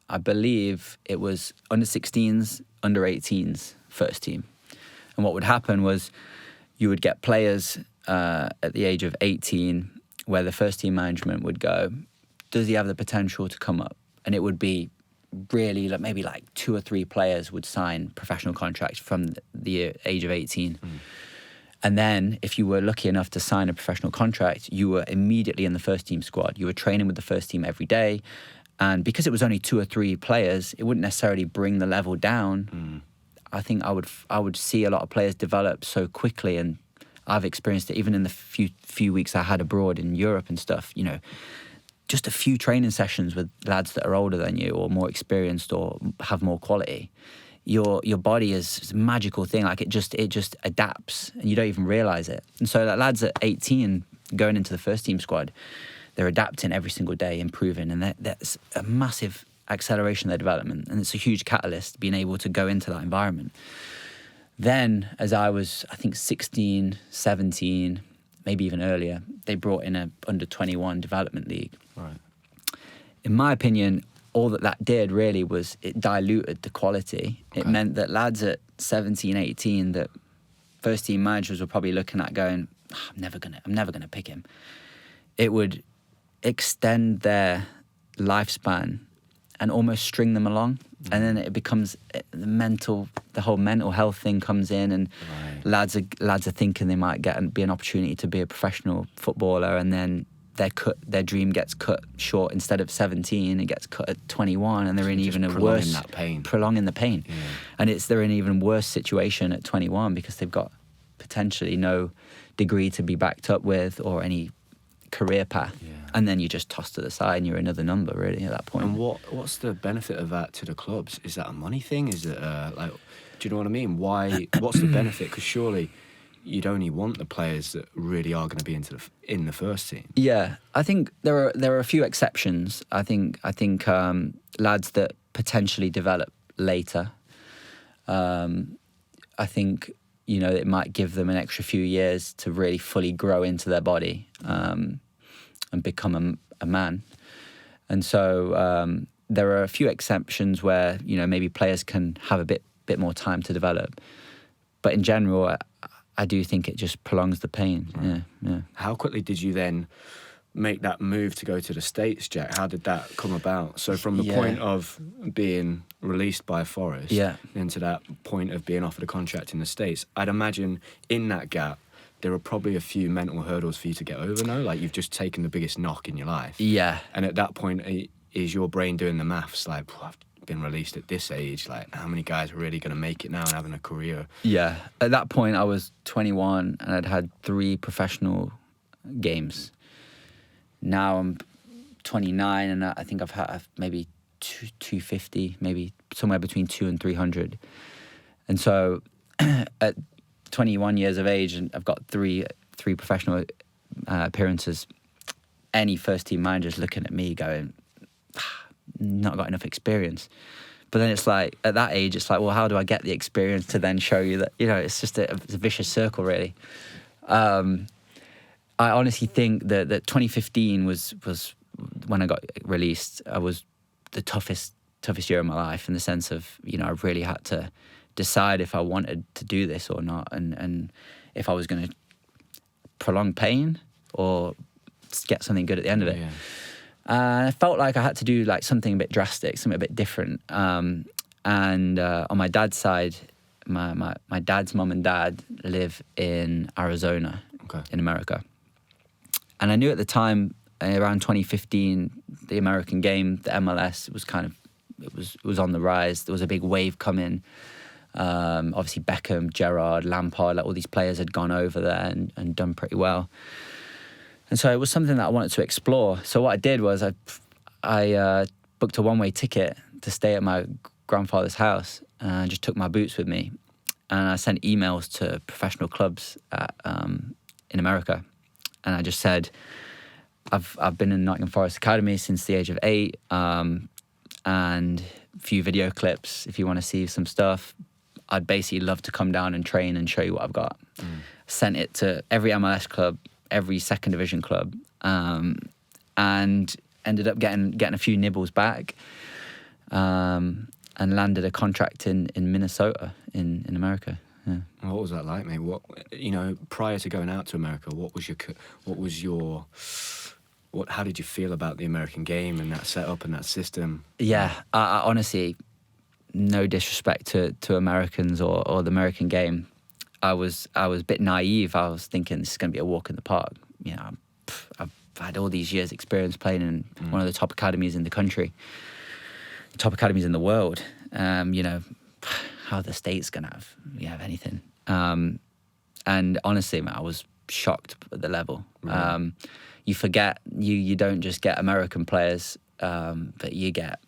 I believe it was under-16s, under-18s first team. And what would happen was you would get players at the age of 18 where the first team management would go, does he have the potential to come up? And it would be really like maybe like 2 or 3 players would sign professional contracts from the age of 18. And then if you were lucky enough to sign a professional contract, you were immediately in the first team squad. You were training with the first team every day. And because it was only 2 or 3 players, it wouldn't necessarily bring the level down. I think I would see a lot of players develop so quickly, and I've experienced it even in the few weeks I had abroad in Europe and stuff. You know, just a few training sessions with lads that are older than you or more experienced or have more quality. Your body is a magical thing. Like it just adapts, and you don't even realize it. And so, like lads at 18 going into the first team squad, they're adapting every single day, improving, and that's a massive acceleration of their development, and it's a huge catalyst being able to go into that environment. Then, as I was, I think 16, 17, maybe even earlier, they brought in a under-21 development league. Right. In my opinion, all that did really was it diluted the quality. Okay. It meant that lads at 17, 18, that first team managers were probably looking at going, I'm never gonna pick him. It would extend their lifespan and almost string them along. And then it becomes the whole mental health thing comes in, and lads are thinking they might be an opportunity to be a professional footballer, and then their dream gets cut short. Instead of 17, it gets cut at 21, and they're in even a worse prolonging the pain. Yeah. And they're in an even worse situation at 21 because they've got potentially no degree to be backed up with or any career path. Yeah. And then you just toss to the side and you're another number really at that point. And what's the benefit of that to the clubs? Is that a money thing? Is it like, do you know what I mean? What's the benefit? Because surely you'd only want the players that really are going to be in the first team. Yeah, I think there are a few exceptions. I think lads that potentially develop later. I think it might give them an extra few years to really fully grow into their body and become a man. And so there are a few exceptions where maybe players can have a bit more time to develop. But in general, I do think it just prolongs the pain. Right. Yeah. How quickly did you then make that move to go to the States, Jack? How did that come about? So from the point of being released by Forest into that point of being offered a contract in the States, I'd imagine in that gap, there are probably a few mental hurdles for you to get over, no? Like you've just taken the biggest knock in your life. Yeah. And at that point, is your brain doing the maths? Like, I've been released at this age. Like, how many guys are really going to make it now and having a career? Yeah. At that point, I was 21 and I'd had 3 professional games. Now I'm 29 and I think I've had maybe 250, maybe somewhere between 200 and 300. And so at 21 years of age, and I've got three professional appearances, any first team manager's looking at me going, not got enough experience. But then it's like, at that age, it's like, well, how do I get the experience to then show you that, it's just a vicious circle, really. I honestly think that 2015 was when I got released. I was the toughest year of my life in the sense of, I really had to decide if I wanted to do this or not, and if I was going to prolong pain or get something good at the end of it. Yeah. I felt like I had to do like something a bit drastic, something a bit different. And on my dad's side, my dad's mum and dad live in Arizona, in America. And I knew at the time, around 2015, the American game, the MLS, it was on the rise. There was a big wave coming. Obviously Beckham, Gerrard, Lampard, like all these players had gone over there and done pretty well. And so it was something that I wanted to explore. So what I did was I booked a one-way ticket to stay at my grandfather's house and just took my boots with me. And I sent emails to professional clubs in America. And I just said, I've been in Nottingham Forest Academy since the age of 8, and a few video clips if you want to see some stuff. I'd basically love to come down and train and show you what I've got. Sent it to every MLS club, every second division club, and ended up getting a few nibbles back, and landed a contract in Minnesota in America. Yeah. What was that like, mate? What prior to going out to America, what was your How did you feel about the American game and that setup and that system? Yeah, I honestly, no disrespect to Americans or the American game. I was a bit naive. I was thinking this is going to be a walk in the park. You know, I've had all these years experience playing in one of the top academies in the country, top academies in the world. You know, how the States going to have anything? And honestly, man, I was shocked at the level. Right. You forget you don't just get American players, but you get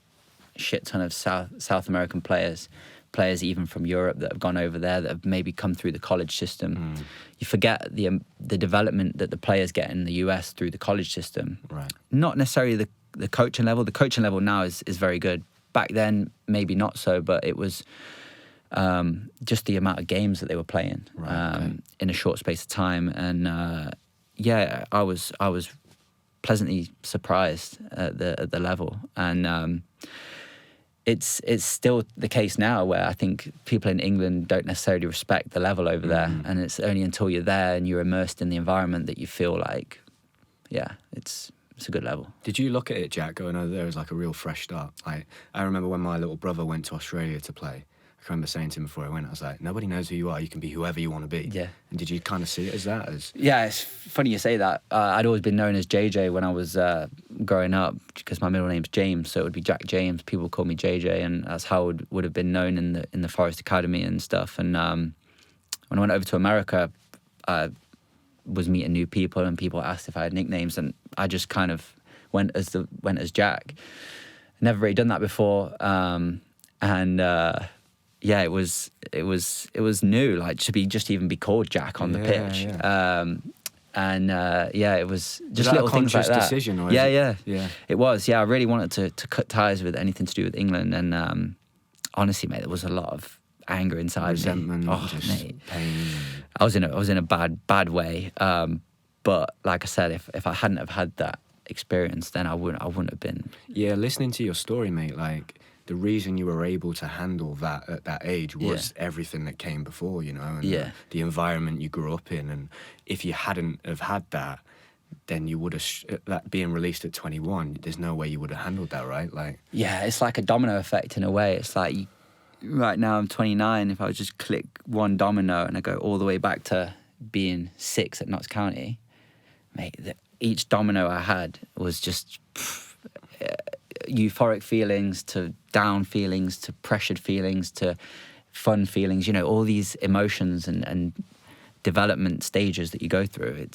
a shit ton of South American players even from Europe that have gone over there that have maybe come through the college system. You forget the development that the players get in the US through the college system. Right. Not necessarily the coaching level. The coaching level now is very good. Back then, maybe not so, but it was just the amount of games that they were playing in a short space of time. And yeah, I was pleasantly surprised at the level. And it's still the case now where I think people in England don't necessarily respect the level over there. And it's only until you're there and you're immersed in the environment that you feel like, yeah, it's a good level. Did you look at it, Jack, going over there as like a real fresh start? Like, I remember when my little brother went to Australia to play, I can remember saying to him before I went, I was like, nobody knows who you are. You can be whoever you want to be. Yeah. And did you kind of see it as that? Yeah, it's funny you say that. I'd always been known as JJ when I was growing up because my middle name's James, so it would be Jack James. People would call me JJ, and that's how it would have been known in the Forest Academy and stuff. And when I went over to America, I was meeting new people, and people asked if I had nicknames, and I just kind of went as Jack. Never really done that before, yeah, it was new, like to even be called Jack on the pitch. Yeah. Yeah, it was just little things like that. Was that a conscious decision? Or Yeah. It was. Yeah, I really wanted to cut ties with anything to do with England, and honestly, mate, there was a lot of anger inside resentment, me. Oh, just mate, pain. I was in a bad way. But like I said, if I hadn't have had that experience, then I wouldn't have been. Yeah, listening to your story, mate, like, the reason you were able to handle that at that age was everything that came before, you know, and the environment you grew up in. And if you hadn't have had that, then you would have, that being released at 21, there's no way you would have handled that, right? Like, yeah, it's like a domino effect in a way. It's like, right now I'm 29, if I would just click one domino and I go all the way back to being 6 at Notts County, mate, each domino I had was just euphoric feelings to down feelings to pressured feelings to fun feelings, you know, all these emotions and development stages that you go through.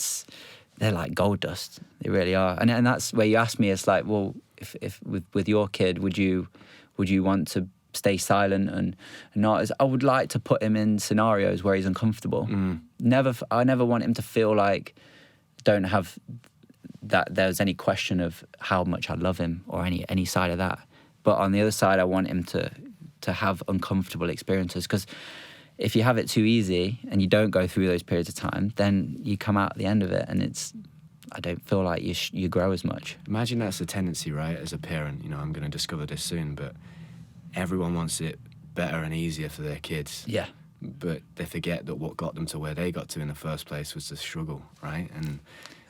They're like gold dust. They really are. And that's where you asked me, it's like, well, if with your kid, would you want to stay silent and not? As I would like to put him in scenarios where he's uncomfortable. I never want him to feel like don't have that there's any question of how much I love him or any side of that. But on the other side, I want him to have uncomfortable experiences, because if you have it too easy and you don't go through those periods of time, then you come out at the end of it and I don't feel like you grow as much. Imagine that's the tendency, right, as a parent. You know, I'm going to discover this soon, but everyone wants it better and easier for their kids. Yeah. But they forget that what got them to where they got to in the first place was the struggle, right? And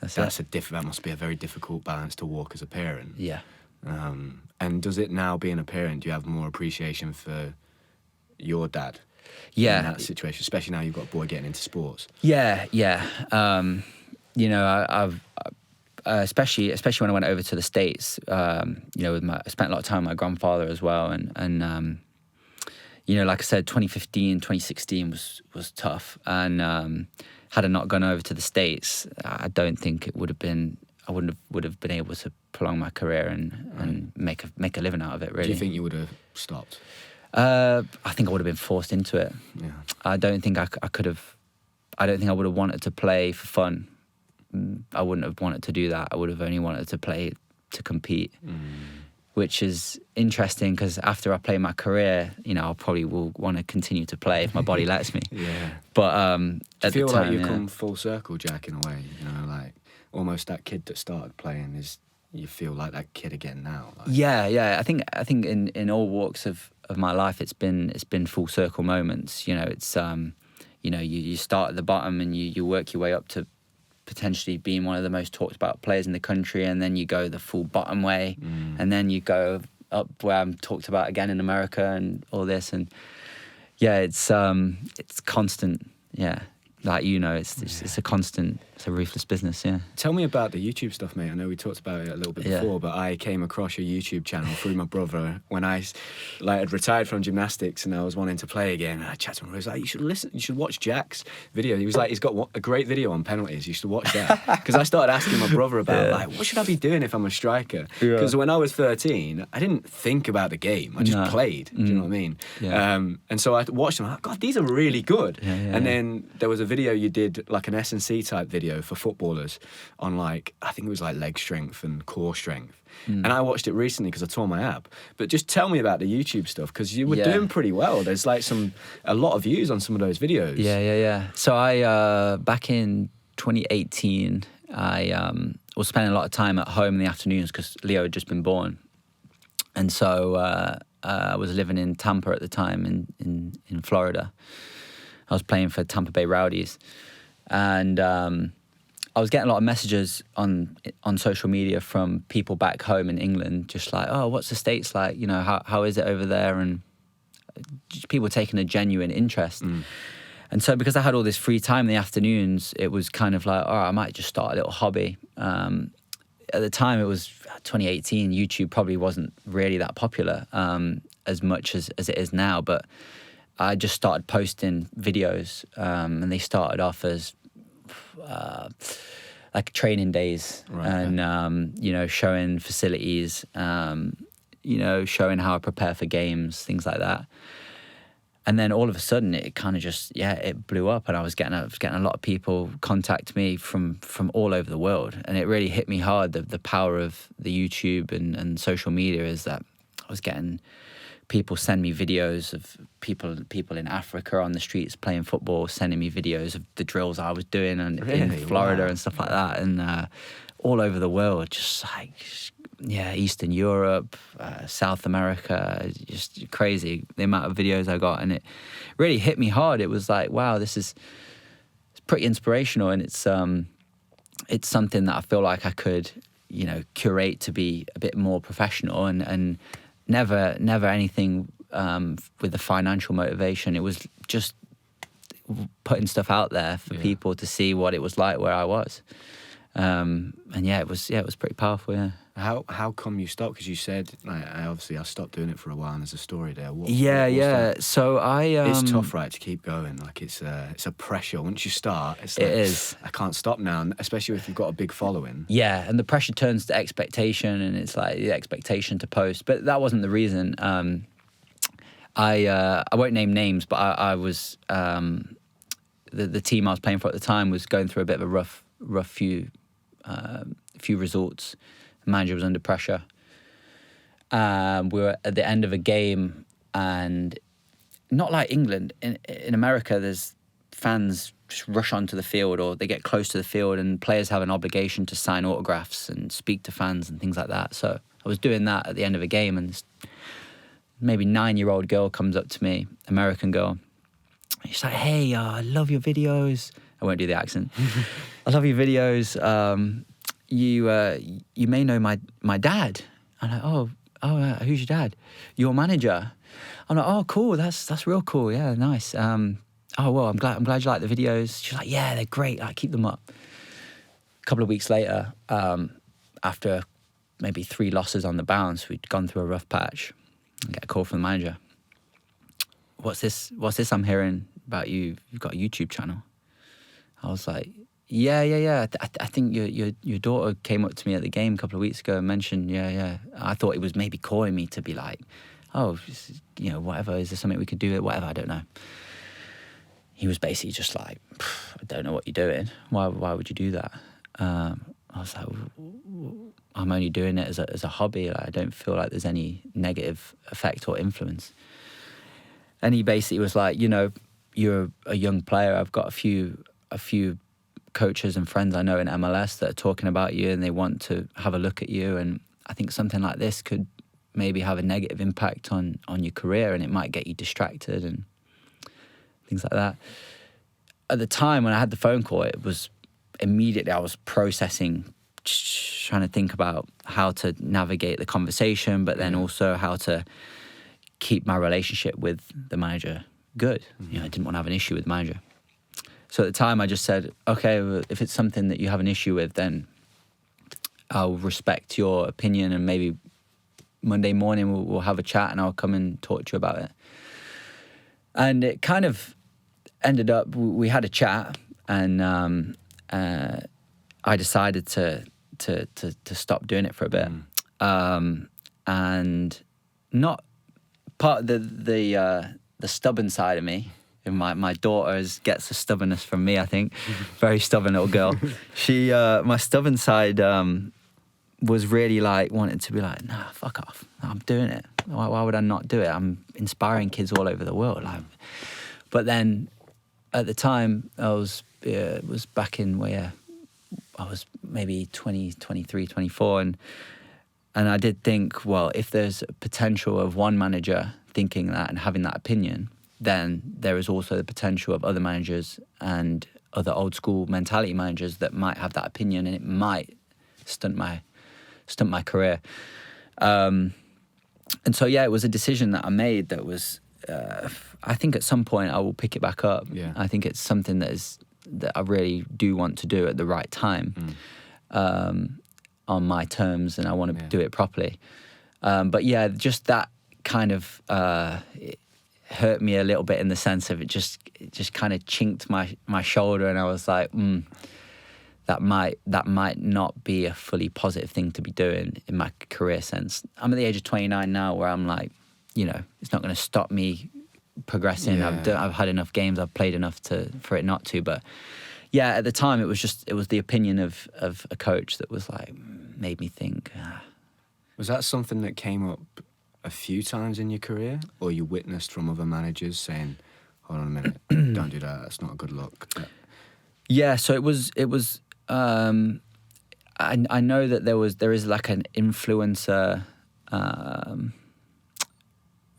that must be a very difficult balance to walk as a parent. Yeah. And does it now, being a parent, do you have more appreciation for your dad? Yeah. In that situation, especially now you've got a boy getting into sports. Yeah. You know, I've especially when I went over to the States. You know, I spent a lot of time with my grandfather as well, and you know, like I said, 2015, 2016 was tough, and had I not gone over to the States, I don't think it would have been. I would have been able to prolong my career and make a living out of it. Really. Do you think you would have stopped? I think I would have been forced into it. Yeah. I don't think I could have. I don't think I would have wanted to play for fun. I wouldn't have wanted to do that. I would have only wanted to play to compete, which is interesting because after I play my career, you know, I probably will want to continue to play if my body lets me. Yeah. But do you feel like you come full circle, Jack, in a way? You know, like almost that kid that started playing you feel like that kid again now. Like. Yeah. I think in all walks of my life, it's been full circle moments. You know, it's you know, you start at the bottom and you work your way up to potentially being one of the most talked about players in the country, and then you go the full bottom way, and then you go up where I'm talked about again in America and all this, and yeah, it's constant, yeah. Like, you know, it's a constant, it's a ruthless business, yeah. Tell me about the YouTube stuff, mate. I know we talked about it a little bit before, but I came across your YouTube channel through my brother when I had retired from gymnastics and I was wanting to play again. And I chatted to him. I was like, you should watch Jack's video. He was like, he's got a great video on penalties. You should watch that. Because I started asking my brother about like, what should I be doing if I'm a striker? Because when I was 13, I didn't think about the game. I just played. Do you know what I mean? Yeah. And so I watched them. I'm like, God, these are really good. Yeah, and then there was a video you did, like an S&C type video for footballers on, like, I think it was like leg strength and core strength. And I watched it recently because I tore my ab. But just tell me about the YouTube stuff, because you were doing pretty well. There's like a lot of views on some of those videos. Yeah. So I back in 2018, I was spending a lot of time at home in the afternoons because Leo had just been born, and so I was living in Tampa at the time in Florida. I was playing for Tampa Bay Rowdies, and I was getting a lot of messages on social media from people back home in England, just like, oh, what's the States like? You know, how is it over there? And people taking a genuine interest. And so because I had all this free time in the afternoons, it was kind of like, oh, I might just start a little hobby. At the time, it was 2018. YouTube probably wasn't really that popular as much as it is now, but I just started posting videos, and they started off as like training days, and you know, showing facilities, you know, showing how I prepare for games, things like that. And then all of a sudden, it kind of just it blew up, and I was getting a lot of people contact me from all over the world, and it really hit me hard. The power of the YouTube and social media is that I was getting people send me videos of people in Africa on the streets playing football, sending me videos of the drills I was doing in Florida and stuff like that, and all over the world, just like Eastern Europe, South America, just crazy the amount of videos I got, and it really hit me hard. It was like, wow, it's pretty inspirational, and it's something that I feel like I could, you know, curate to be a bit more professional, and never anything with the financial motivation. It was just putting stuff out there for people to see what it was like where I was. And it was pretty powerful. Yeah. How come you stopped? Because you said, like, I stopped doing it for a while, and there's a story there. What was that? So it's tough, right, to keep going. Like, it's a pressure. Once you start, it's like, it is. I can't stop now, especially if you've got a big following. Yeah, and the pressure turns to expectation, and it's like the expectation to post. But that wasn't the reason. I won't name names, but I was the team I was playing for at the time was going through a bit of a rough few results. The manager was under pressure. We were at the end of a game, and not like England. In America, there's fans just rush onto the field, or they get close to the field, and players have an obligation to sign autographs and speak to fans and things like that. So I was doing that at the end of a game, and this maybe 9-year-old girl comes up to me, American girl. She's like, hey, I love your videos. I won't do the accent. I love your videos. You may know my dad. I'm like, who's your dad? Your manager. I'm like, oh, cool. That's real cool. Yeah, nice. Oh, well, I'm glad you like the videos. She's like, yeah, they're great. Like, keep them up. A couple of weeks later, after maybe 3 losses on the bounce, we'd gone through a rough patch. I get a call from the manager. What's this I'm hearing about you? You've got a YouTube channel. I was like, yeah. I think your daughter came up to me at the game a couple of weeks ago and mentioned, yeah. I thought it was maybe calling me to be like, oh, you know, whatever. Is there something we could do? Whatever, I don't know. He was basically just like, I don't know what you're doing. Why would you do that? I was like, I'm only doing it as a hobby. Like, I don't feel like there's any negative effect or influence. And he basically was like, you know, you're a young player. I've got a few coaches and friends I know in MLS that are talking about you, and they want to have a look at you. And I think something like this could maybe have a negative impact on your career, and it might get you distracted and things like that. At the time when I had the phone call, it was immediately I was processing, trying to think about how to navigate the conversation, but then also how to keep my relationship with the manager good. You know, I didn't want to have an issue with the manager. So at the time I just said, okay, well, if it's something that you have an issue with, then I'll respect your opinion, and maybe Monday morning we'll have a chat and I'll come and talk to you about it. And it kind of ended up, we had a chat, and I decided to stop doing it for a bit. And not part of the stubborn side of me. My daughter gets the stubbornness from me, I think. Very stubborn little girl. My stubborn side was really like wanting to be like, nah, fuck off. I'm doing it. Why would I not do it? I'm inspiring kids all over the world. Like, but then at the time, it was back in where I was maybe 20, 23, 24. And I did think, well, if there's a potential of one manager thinking that and having that opinion, then there is also the potential of other managers and other old school mentality managers that might have that opinion, and it might stunt my career. And so, yeah, it was a decision that I made that was, I think at some point I will pick it back up. Yeah. I think it's something that I really do want to do at the right time, on my terms, and I want to do it properly. But yeah, just that kind of it hurt me a little bit in the sense of it just kind of chinked my shoulder, and I was like, that might not be a fully positive thing to be doing in my career sense. I'm at the age of 29 now, where I'm like, you know, it's not going to stop me progressing. Yeah. I've had enough games, I've played enough for it not to. But yeah, at the time it was the opinion of a coach that was like, made me think. Was that something that came up a few times in your career, or you witnessed from other managers saying, hold on a minute, don't do that, that's not a good look? Yeah, so it was I know that there is like an influencer,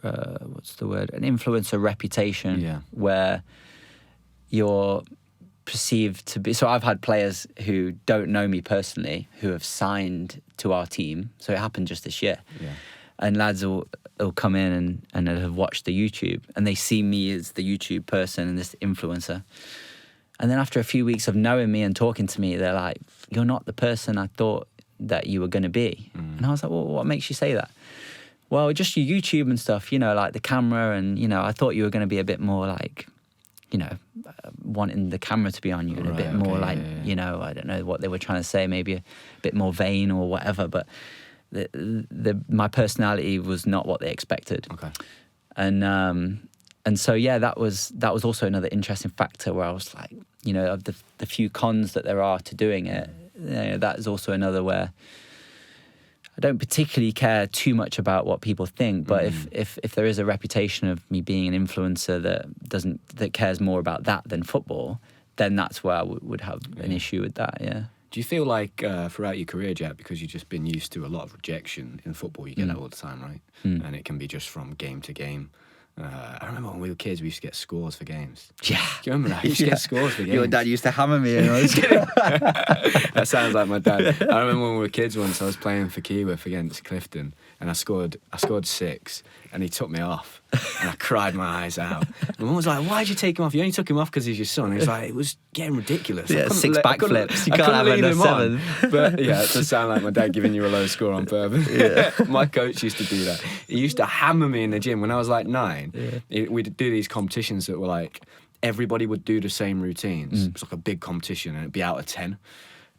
what's the word? An influencer reputation, where you're perceived to be. So I've had players who don't know me personally who have signed to our team. So it happened just this year. Yeah. And lads will come in and have watched the YouTube, and they see me as the YouTube person and this influencer. And then after a few weeks of knowing me and talking to me, they're like, you're not the person I thought that you were going to be. And I was like, well, what makes you say that? Well, just your YouTube and stuff, you know, like the camera, and, you know, I thought you were going to be a bit more like, you know, wanting the camera to be on you, and a bit more like, you know, I don't know what they were trying to say, maybe a bit more vain or whatever, but my personality was not what they expected. Okay. And so, yeah, that was also another interesting factor where I was like, you know, of the few cons that there are to doing it, you know, that is also another where I don't particularly care too much about what people think, but if there is a reputation of me being an influencer that cares more about that than football, then that's where I would have an issue with that, yeah. Do you feel like throughout your career, Jack, because you've just been used to a lot of rejection in football, you get that all the time, right? And it can be just from game to game. I remember when we were kids, we used to get scores for games. Yeah. Do you remember that? We used to get scores for games. Your dad used to hammer me. And I was That sounds like my dad. I remember when we were kids once, I was playing for Keyworth against Clifton, and I scored 6, and he took me off, and I cried my eyes out. My mum was like, why'd you take him off? You only took him off because he's your son. He was like, it was getting ridiculous. Yeah, 6 backflips. You can't have a 7. But yeah, it does sound like my dad giving you a low score on purpose. Yeah. My coach used to do that. He used to hammer me in the gym when I was like 9. We'd do these competitions that were like, everybody would do the same routines. It was like a big competition, and it'd be out of 10.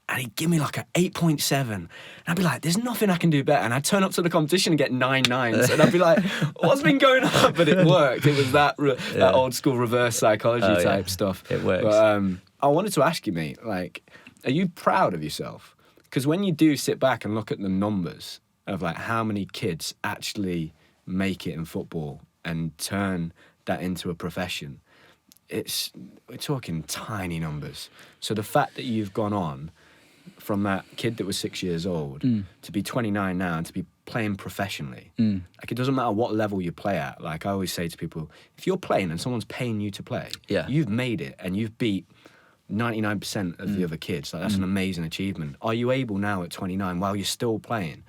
And he'd give me like an 8.7. And I'd be like, there's nothing I can do better. And I'd turn up to the competition and get 9 9s. And I'd be like, what's been going on? But it worked. It was that old school reverse psychology type stuff. It works. But I wanted to ask you, mate, like, are you proud of yourself? Because when you do sit back and look at the numbers of like how many kids actually make it in football and turn that into a profession, we're talking tiny numbers. So the fact that you've gone on from that kid that was 6 years old to be 29 now and to be playing professionally, like it doesn't matter what level you play at. Like I always say to people, if you're playing and someone's paying you to play, you've made it, and you've beat 99% of the other kids. Like, that's an amazing achievement. Are you able now at 29, while you're still playing,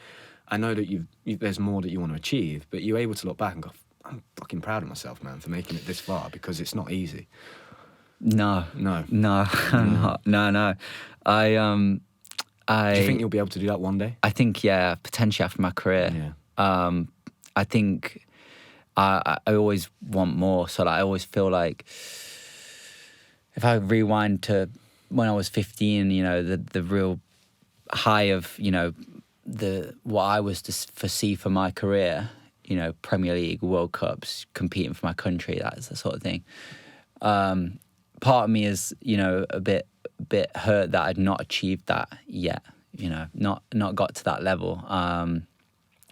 I know that there's more that you want to achieve, but you're able to look back and go, I'm fucking proud of myself, man, for making it this far, because it's not easy. No. No. No, I'm not. No. Do you think you'll be able to do that one day? I think, yeah, potentially after my career. Yeah. I think I always want more. So like, I always feel like if I rewind to when I was 15, you know, the real high of, you know, what I was to foresee for my career, you know, Premier League, World Cups, competing for my country, that's the sort of thing. Part of me is, you know, a bit hurt that I'd not achieved that yet, you know, not got to that level.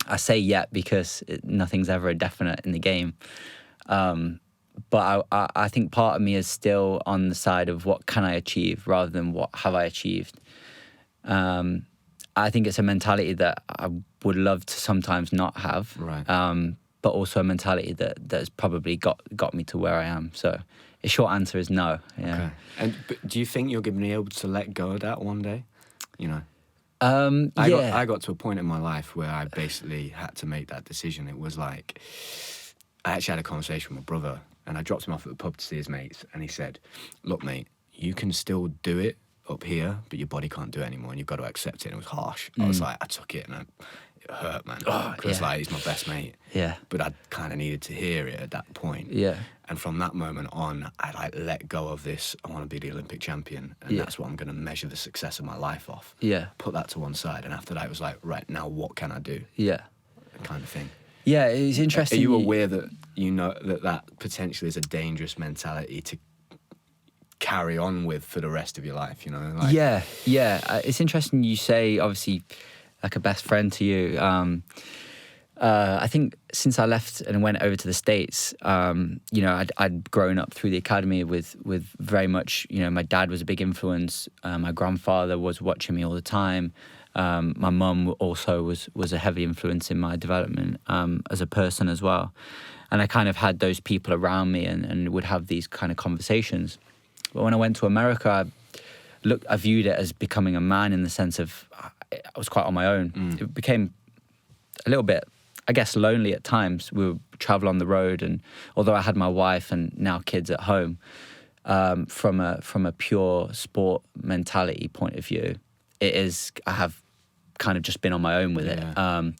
I say yet because nothing's ever a definite in the game. But I think part of me is still on the side of what can I achieve rather than what have I achieved. I think it's a mentality that I would love to sometimes not have, right. But also a mentality that has probably got me to where I am. So the short answer is no. Yeah. Okay. But do you think you're going to be able to let go of that one day? You know? Yeah. I got to a point in my life where I basically had to make that decision. It was like, I actually had a conversation with my brother, and I dropped him off at the pub to see his mates, and he said, look, mate, you can still do it up here, but your body can't do it anymore, and you've got to accept it. And it was harsh. I was like, I took it, and it hurt, man. Because like, he's my best mate. Yeah. But I kind of needed to hear it at that point. Yeah. And from that moment on, I like let go of this. I want to be the Olympic champion, and that's what I'm going to measure the success of my life off. Yeah. Put that to one side, and after that, it was like, right, now what can I do? Yeah. Kind of thing. Yeah, it's interesting. Are you aware that you know that potentially is a dangerous mentality to carry on with for the rest of your life? You know. Like, yeah. It's interesting you say, obviously, like a best friend to you. I think since I left and went over to the States, you know, I'd grown up through the academy with very much, you know, my dad was a big influence. My grandfather was watching me all the time. My mum also was a heavy influence in my development as a person as well. And I kind of had those people around me and would have these kind of conversations. But when I went to America, I viewed it as becoming a man in the sense of I was quite on my own. It became a little bit, I guess, lonely at times. We would travel on the road, and although I had my wife and now kids at home, from a pure sport mentality point of view, I have kind of just been on my own with it. And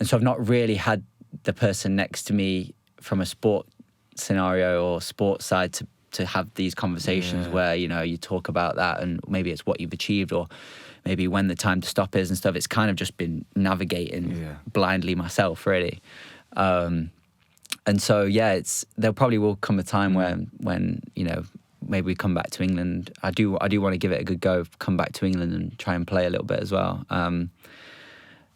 so I've not really had the person next to me from a sport scenario or sports side to have these conversations where, you know, you talk about that and maybe it's what you've achieved or maybe when the time to stop is and stuff. It's kind of just been navigating blindly myself, really. And so, yeah, there probably will come a time when, you know, maybe we come back to England. I do want to give it a good go, come back to England and try and play a little bit as well.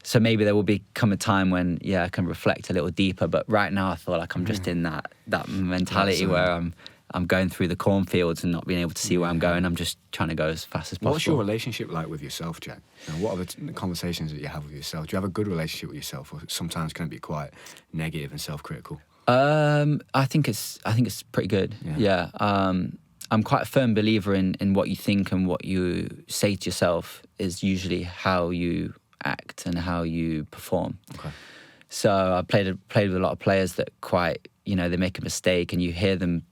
So maybe there will become a time when, I can reflect a little deeper. But right now I feel like I'm just in that mentality where I'm going through the cornfields and not being able to see where I'm going. I'm just trying to go as fast as possible. What's your relationship like with yourself, Jack? You know, what are the conversations that you have with yourself? Do you have a good relationship with yourself, or sometimes can it be quite negative and self-critical? I think it's pretty good. Yeah. I'm quite a firm believer in what you think and what you say to yourself is usually how you act and how you perform. Okay. So I played with a lot of players that quite, you know, they make a mistake and you hear them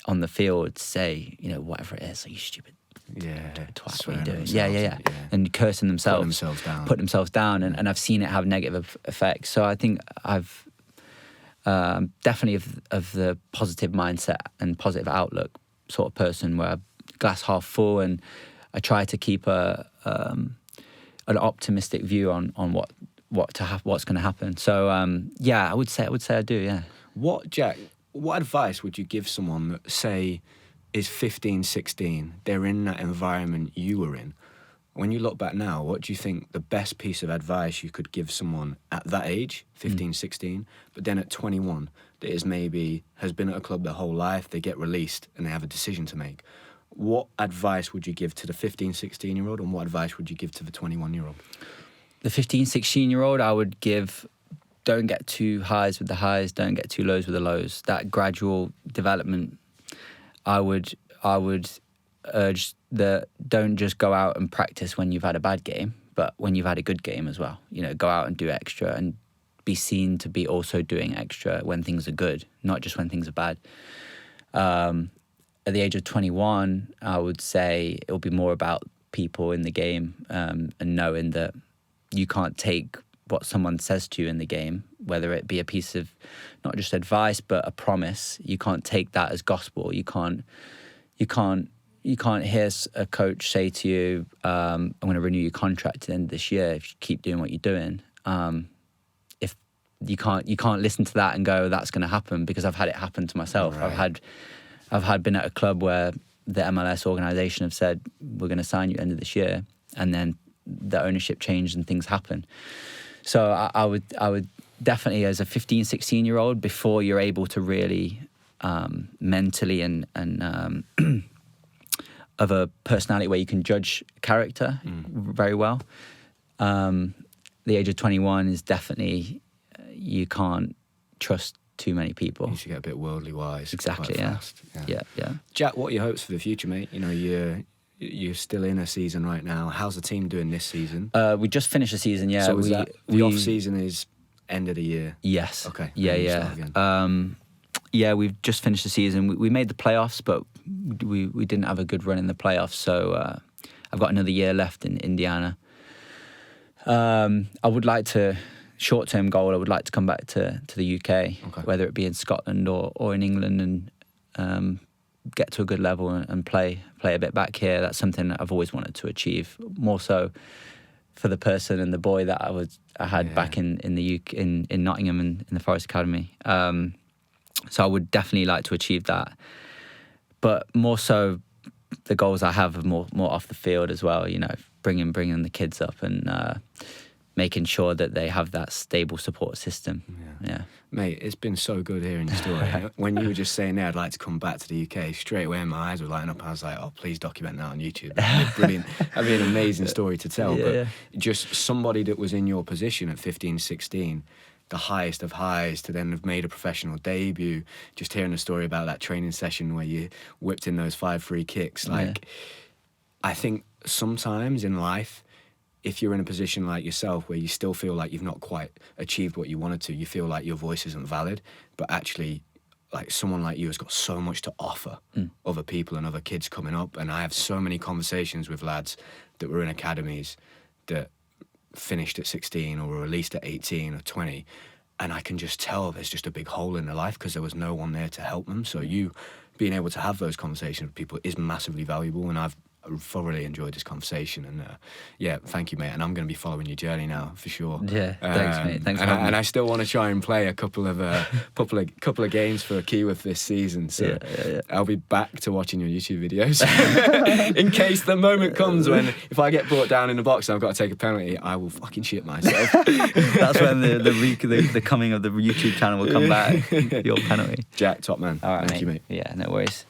on the field say, you know, whatever it is, are you stupid? Twat, what are you doing? Yeah. And cursing themselves. Put themselves down. And I've seen it have negative effects. So I think I've definitely of the positive mindset and positive outlook sort of person where glass half full, and I try to keep an optimistic view on what's going to happen. So I would say I do. Yeah. What advice would you give someone that, say, is 15, 16, they're in that environment you were in? When you look back now, what do you think the best piece of advice you could give someone at that age, 15, 16, but then at 21, that has been at a club their whole life, they get released and they have a decision to make? What advice would you give to the 15, 16-year-old, and what advice would you give to the 21-year-old? The 15, 16-year-old, I would give, don't get too highs with the highs, don't get too lows with the lows. That gradual development, I would urge that don't just go out and practice when you've had a bad game, but when you've had a good game as well. You know, go out and do extra and be seen to be also doing extra when things are good, not just when things are bad. At the age of 21, I would say it'll be more about people in the game, and knowing that you can't take what someone says to you in the game, whether it be a piece of not just advice but a promise. You can't take that as gospel. You can't hear a coach say to you, "I'm going to renew your contract at the end of this year if you keep doing what you're doing." If you can't listen to that and go, "That's going to happen," because I've had it happen to myself. Right. I've had been at a club where the MLS organisation have said, "We're going to sign you at the end of this year," and then the ownership changed and things happen. So I would definitely, as a 15, 16-year-old, before you're able to really mentally and of a personality where you can judge character very well, the age of 21 is definitely, you can't trust too many people. You should get a bit worldly wise. Exactly, quite yeah. fast. Yeah. Jack, what are your hopes for the future, mate? You know, you're still in a season right now. How's the team doing this season? We just finished the season, yeah. So the off-season is end of the year? Yes. Okay. Yeah, we've just finished the season. We made the playoffs, but we didn't have a good run in the playoffs. So I've got another year left in Indiana. I would like to, short-term goal, I would like to come back to the UK, whether it be in Scotland or in England, and get to a good level and play a bit back here. That's something that I've always wanted to achieve, more so for the person and the boy that I had back in the UK, in Nottingham and in the Forest Academy. So I would definitely like to achieve that, but more so the goals I have are more off the field as well. You know, bringing the kids up and making sure that they have that stable support system. Yeah. Mate, it's been so good hearing your story. When you were just saying there, I'd like to come back to the UK, straight away my eyes were lighting up. I was like, oh, please document that on YouTube. That'd be brilliant. That'd be an amazing story to tell. Yeah. Just somebody that was in your position at 15, 16, the highest of highs, to then have made a professional debut, just hearing a story about that training session where you whipped in those 5 free kicks. I think sometimes in life, if you're in a position like yourself where you still feel like you've not quite achieved what you wanted to, you feel like your voice isn't valid, but actually, like, someone like you has got so much to offer other people and other kids coming up. And I have so many conversations with lads that were in academies that finished at 16 or were released at 18 or 20, and I can just tell there's just a big hole in their life because there was no one there to help them. So you being able to have those conversations with people is massively valuable, and I've thoroughly enjoyed this conversation. And thank you, mate, and I'm going to be following your journey now for sure. Thanks, mate. Thanks for having me. And I still want to try and play a couple of games for Keyworth this season, so I'll be back to watching your YouTube videos in case the moment comes when, if I get brought down in the box and I've got to take a penalty, I will fucking shit myself. That's when the coming of the YouTube channel will come back. Your penalty. Jack, top man. All right, thank you, mate. Yeah, no worries.